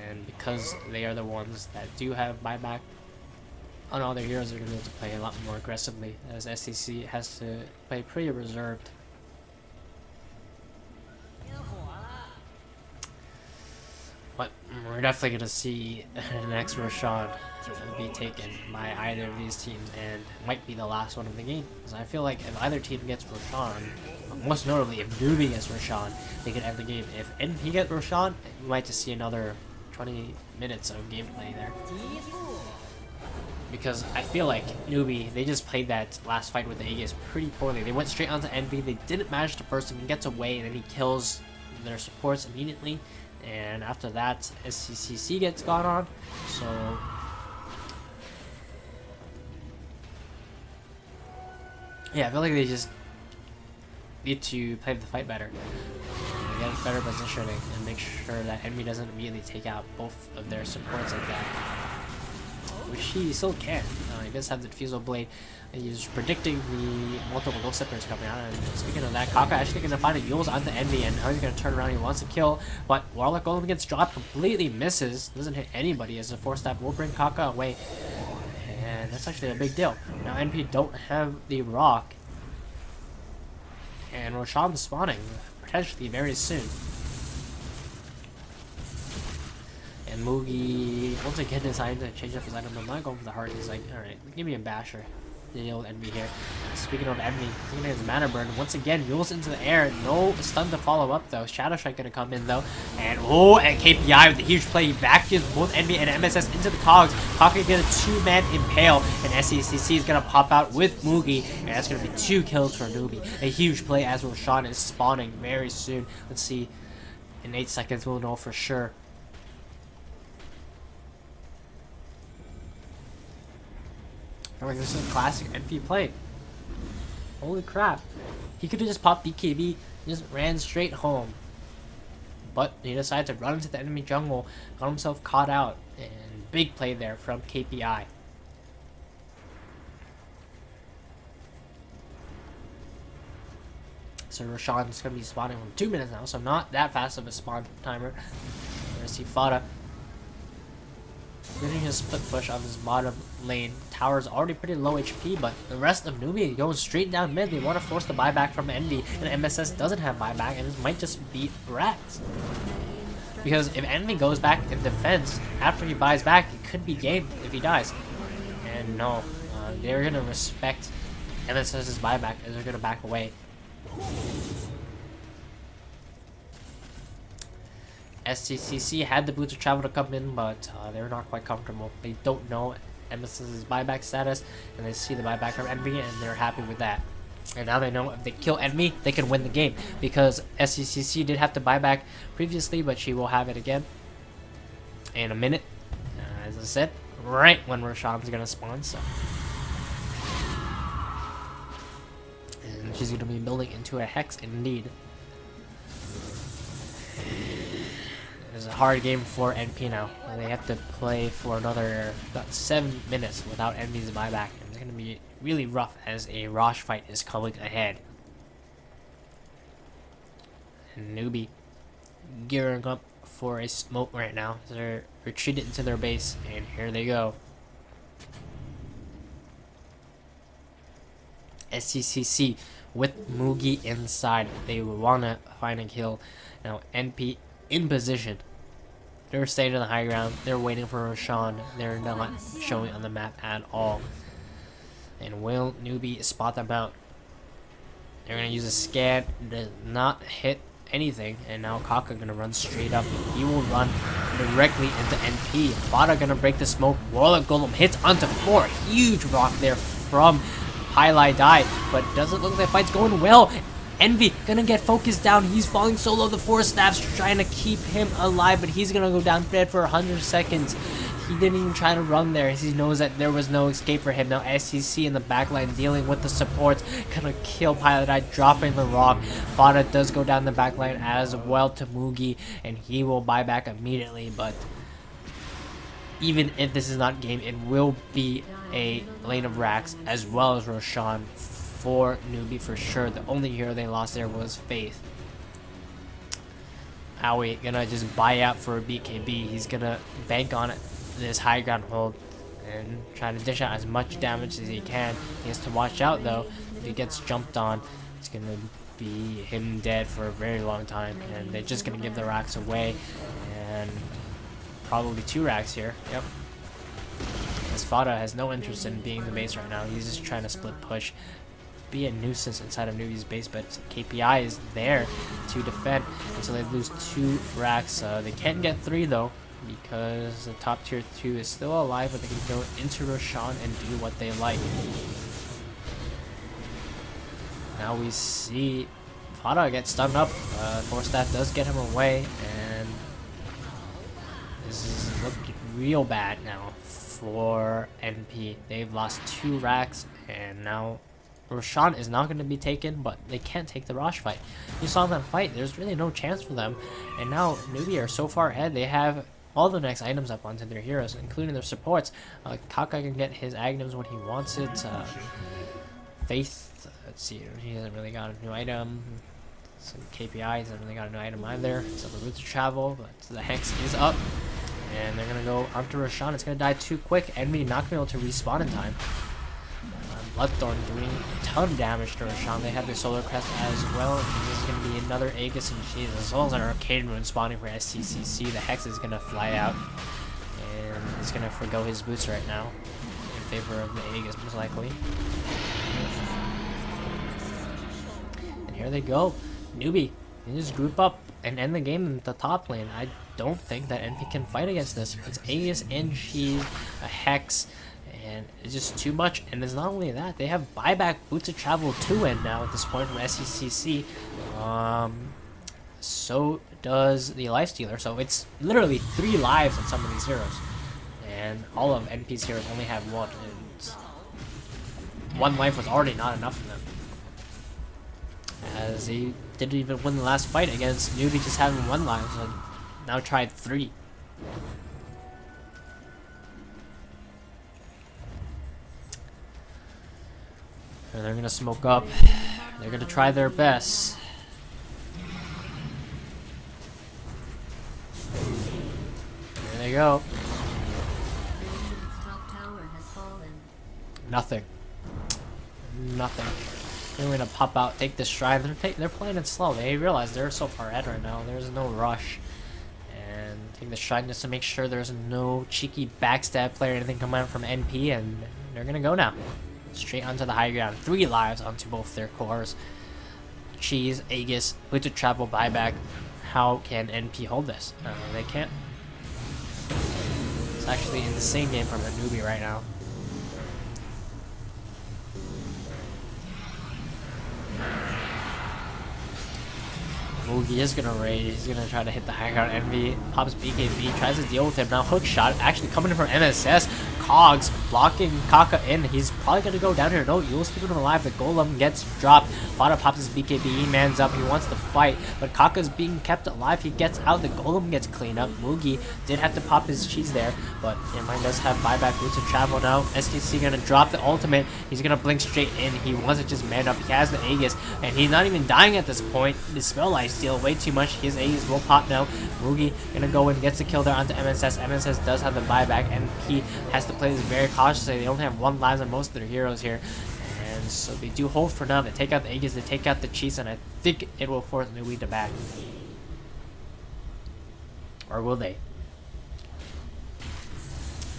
And because they are the ones that do have buyback on all their heroes, they're going to be able to play a lot more aggressively, as SCC has to play pretty reserved. But we're definitely gonna see the next Roshan be taken by either of these teams, and it might be the last one of the game. Because I feel like if either team gets Roshan, most notably if Newbee gets Roshan, they can end the game. If NP gets Roshan, we might just see another 20 minutes of gameplay there. Because I feel like Newbee, they just played that last fight with the Aegis pretty poorly. They went straight onto NP, they didn't manage to burst him, he gets away, and then he kills their supports immediately. And after that, SCCC gets gone on. So yeah, I feel like they just need to play the fight better, get better positioning, and make sure that enemy doesn't immediately take out both of their supports like that. Which he still can. He does have the Diffusal Blade. He's predicting the multiple Ghost Slippers coming out. And speaking of that, Kaka actually going to find a Yules on the enemy, and now he's going to turn around. He wants to kill, but Warlock Golem gets dropped, completely misses, doesn't hit anybody as the Force Staff will bring Kaka away. And that's actually a big deal. Now NP don't have the Rock, and Roshan's spawning potentially very soon. And Mugi once again decided to change up his item. I'm not going for the heart. He's like, alright, give me a basher to deal with enemy here. Speaking of enemy, he's gonna get his mana burn. Once again, Yules into the air. No stun to follow up though. Shadow Strike gonna come in though. And and KPI with the huge play. He vacuums both enemy and MSS into the cogs. Kaka get a 2-man impale. And SCCC is gonna pop out with Mugi. And that's gonna be 2 kills for Newbee. A huge play as Roshan is spawning very soon. Let's see. In 8 seconds we'll know for sure. Like this is a classic NP play. Holy crap. He could have just popped BKB and just ran straight home. But he decided to run into the enemy jungle, got himself caught out, and big play there from KPI. So Roshan's going to be spawning in 2 minutes now, so not that fast of a spawn timer. We're going to see Fada getting his split push on his bottom lane. Tower's already pretty low HP, but the rest of Newbee going straight down mid. They want to force the buyback from Envy, and MSS doesn't have buyback, and this might just beat Rex. Because if Envy goes back in defense after he buys back, it could be game if he dies. And no, they're going to respect MSS's buyback, as they're going to back away. SCCC had the boots of travel to come in, but they're not quite comfortable. They don't know MSS's buyback status, and they see the buyback from Envy, and they're happy with that. And now they know if they kill Envy, they can win the game, because SCCC did have to buy back previously, but she will have it again in a minute, as I said, right when Roshan's gonna spawn. So, and she's gonna be building into a hex indeed. It's a hard game for NP now. They have to play for another about 7 minutes without Envy's buyback. And it's going to be really rough as a Rosh fight is coming ahead. And Newbee gearing up for a smoke right now. They're retreated into their base, and here they go. SCCC with Mugi inside. They want to find a kill. Now NP in position. They're staying on the high ground. They're waiting for Roshan. They're not showing on the map at all. And will Newbee spot them out? They're going to use a scan. Does not hit anything. And now Kaka going to run straight up. He will run directly into NP. Fada going to break the smoke. Warlock Golem hits onto 4. Huge rock there from Highlight Die. But doesn't look like the fight's going well. Envy gonna get focused down. He's falling solo. The Force Staff's trying to keep him alive, but he's gonna go down dead for 100 seconds. He didn't even try to run there. He knows that there was no escape for him. Now SCC in the backline dealing with the supports. Gonna kill Pilot Eye, dropping the rock. Fada does go down the backline as well to Mugi, and he will buy back immediately. But even if this is not game, it will be a lane of racks as well as Roshan for Newbee for sure. The only hero they lost there was Faith. Howie gonna just buy out for a BKB. He's gonna bank on it, this high ground hold, and try to dish out as much damage as he can. He has to watch out though. If he gets jumped on, it's gonna be him dead for a very long time, and they're just gonna give the racks away. And probably 2 racks here. Yep. As Fada has no interest in being the base right now. He's just trying to split push, be a nuisance inside of Newbee's base, but KPI is there to defend until they lose 2 racks. They can't get 3 though, because the top tier 2 is still alive, but they can go into Roshan and do what they like. Now we see Fada get stunned up. Force that does get him away, and this is looking real bad now for NP. They've lost 2 racks, and now Roshan is not going to be taken, but they can't take the Rosh fight. You saw them fight, there's really no chance for them, and now Newbee are so far ahead, they have all the next items up onto their heroes, including their supports. Kaka can get his Aghanim's when he wants it. Faith, let's see, he hasn't really got a new item. Some KPI hasn't really got a new item either. So the route to travel, but the Hex is up. And they're going to go onto Roshan. It's going to die too quick. Envy not going to be able to respawn in time. Bloodthorn doing a ton of damage to Roshan. They have their Solar Crest as well. And this is going to be another Aegis and Jesus, as well as an Arcade Rune spawning for SCCC. The Hex is going to fly out. And he's going to forgo his boots right now in favor of the Aegis, most likely. And here they go. Newbee, they just group up and end the game in the top lane. I don't think that NP can fight against this. It's Aegis and Cheese, a Hex, and it's just too much. And it's not only that, they have buyback Boots of Travel 2 in now at this point from SCCC. So does the Lifestealer. So it's literally 3 lives on some of these heroes. And all of NP's heroes only have 1. And 1 life was already not enough for them, as he didn't even win the last fight against Newbee, just having 1 life, so now tried 3. And they're gonna smoke up. They're gonna try their best. There they go. Top tower has fallen. Nothing. Nothing. They're gonna pop out, take the shrine. They're playing it slow. They realize they're so far ahead right now. There's no rush, and take the shrine just to make sure there's no cheeky backstab play or anything coming out from NP. And they're gonna go now, straight onto the high ground. 3 lives onto both their cores. Cheese, Aegis, Boots of Travel, buyback. How can NP hold this? They can't. It's actually an insane game from a Newbee right now. Mugi is gonna rage. He's gonna try to hit the high ground. Envy pops BKB, tries to deal with him. Now hook shot actually coming in from MSS. Cogs blocking Kaka in. He's probably gonna go down here. No, Yule's keeping him alive. The golem gets dropped. Fada pops his BKB. He mans up. He wants to fight, but Kaka's being kept alive. He gets out. The golem gets cleaned up. Mugi did have to pop his cheese there, but Mine does have buyback Boots of Travel now. STC gonna drop the ultimate. He's gonna blink straight in. He wants to just man up. He has the Aegis, and he's not even dying at this point. The spell life steal way too much. His Aegis will pop now. Mugi gonna go and gets the kill there onto MSS. MSS does have the buyback, and he has to play this very cautiously. They only have 1 lives on most of their heroes here, and so they do hold for now. They take out the Aegis, they take out the cheese, and I think it will force Newbee to back. Or will they?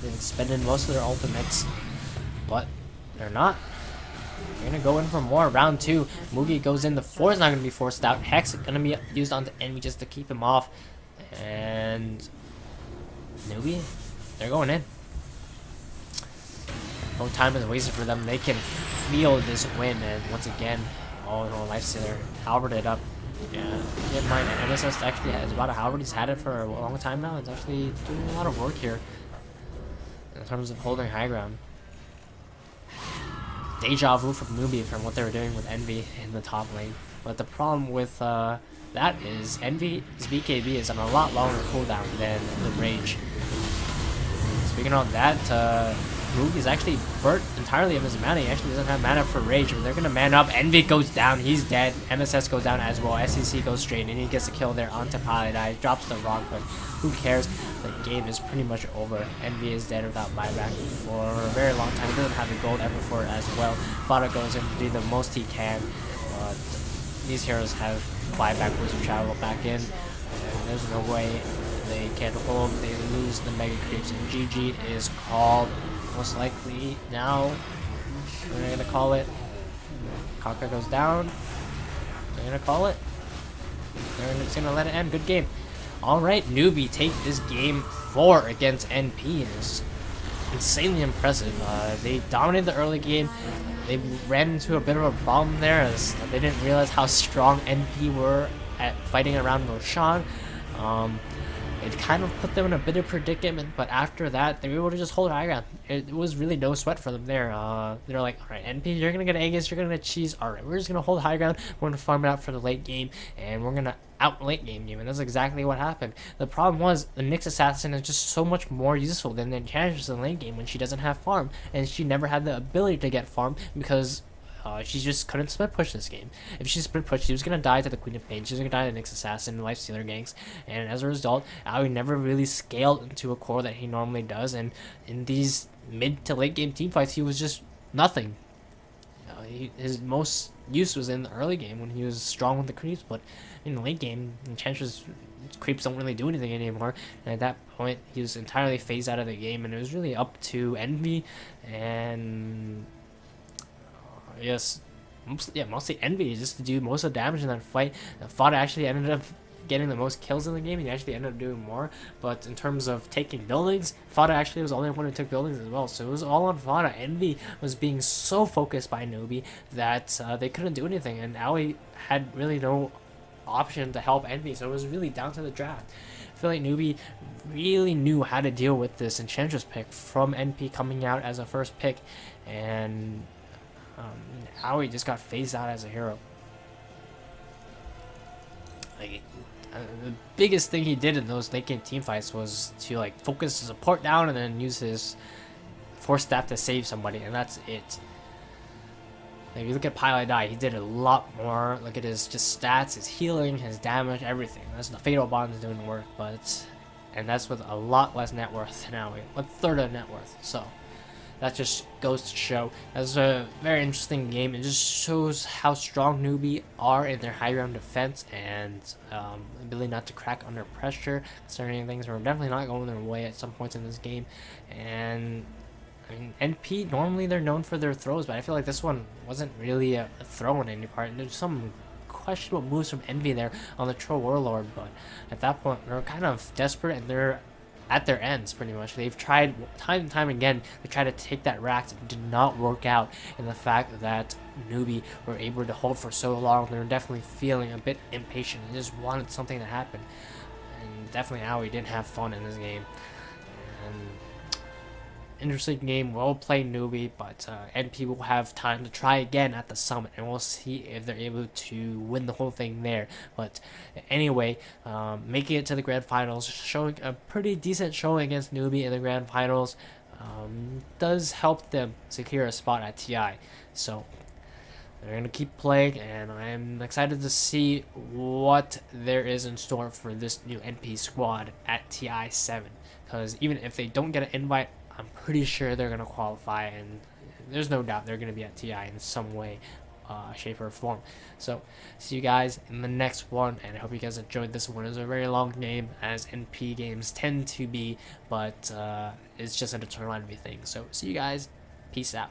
They've expended most of their ultimates, but they're not. They're gonna go in for more. Round 2. Mugi goes in. The 4 is not gonna be forced out. Hex is gonna be used onto Envy just to keep him off. And Newbee, they're going in. No time is wasted for them. They can feel this win, and once again, oh no, Lifestealer halberd it up. Yeah, keep in mind, MSS actually has about a halberd. He's had it for a long time now. It's actually doing a lot of work here in terms of holding high ground. Deja vu from Newbee from what they were doing with Envy in the top lane. But the problem with that is Envy's BKB is on a lot longer cooldown than the Rage. Speaking of that, Mugi is actually burnt entirely of his mana. He actually doesn't have mana for Rage, but they're gonna man up. Envy goes down, he's dead. MSS goes down as well. SCC goes straight, and he gets a kill there onto Paladai. Drops the rock, but who cares? The game is pretty much over. Envy is dead without buyback for a very long time. He doesn't have the gold ever for it as well. Fada goes in to do the most he can, but these heroes have buyback Boots of Travel back in, and there's no way They can't hold. They lose the Mega Creeps, and GG is called. Most likely now. We're gonna call it. Kaka goes down. They're gonna call it. They're just gonna let it end. Good game. Alright, Newbee take this game 4 against NP. It was insanely impressive. They dominated the early game. They ran into a bit of a problem there as they didn't realize how strong NP were at fighting around Roshan. It kind of put them in a bit of predicament, but after that, they were able to just hold high ground. It was really no sweat for them there. They're like, all right, NP, you're going to get Aegis, you're going to get Cheese. All right, we're just going to hold high ground. We're going to farm it out for the late game, and we're going to out late game you. And that's exactly what happened. The problem was the Nyx Assassin is just so much more useful than the Enchantress in the late game when she doesn't have farm, and she never had the ability to get farm because she just couldn't split push this game. If she split pushed, she was going to die to the Queen of Pain. She was going to die to the Nyx Assassin and Life Stealer ganks. And as a result, Aoi never really scaled into a core that he normally does. And in these mid to late game team fights, he was just nothing. His most use was in the early game when he was strong with the creeps. But in the late game, Enchantress creeps don't really do anything anymore. And at that point, he was entirely phased out of the game. And it was really up to Envy and... yes, mostly Envy just to do most of the damage in that fight. Fada actually ended up getting the most kills in the game. He actually ended up doing more, but in terms of taking buildings, Fada actually was the only one who took buildings as well. So it was all on Fada. Envy was being so focused by Newbee that they couldn't do anything, and Aoi had really no option to help Envy. So it was really down to the draft. I feel like Newbee really knew how to deal with this Enchantress pick from NP coming out as a first pick, and Aoi just got phased out as a hero. Like, the biggest thing he did in those late game team fights was to like focus his support down and then use his force staff to save somebody, and that's it. Like, if you look at Pile Die, he did a lot more. Look at his just stats, his healing, his damage, everything. That's the Fatal Bond is doing work, and that's with a lot less net worth than Aoi, 1/3 of net worth. So that just goes to show that's a very interesting game. It just shows how strong Newbee are in their high ground defense and ability not to crack under pressure. Concerning things were definitely not going their way at some points in this game. And I mean, NP normally they're known for their throws, but I feel like this one wasn't really a throw in any part. There's some questionable moves from Envy there on the Troll Warlord, but at that point they're kind of desperate and they're at their ends pretty much. They've tried time and time again to try to take that rack. It did not work out, and the fact that Newbee were able to hold for so long, they were definitely feeling a bit impatient and just wanted something to happen. And definitely Aoi didn't have fun in this game. And interesting game, well played Newbee, but NP will have time to try again at the summit, and we'll see if they're able to win the whole thing there. But anyway, making it to the grand finals, showing a pretty decent showing against Newbee in the grand finals, does help them secure a spot at TI. So they're going to keep playing, and I'm excited to see what there is in store for this new NP squad at TI 7, because even if they don't get an invite, I'm pretty sure they're going to qualify, and there's no doubt they're going to be at TI in some way, shape, or form. So, see you guys in the next one, and I hope you guys enjoyed this one. It was a very long game, as NP games tend to be, but it's just an eternal envy thing. So, see you guys. Peace out.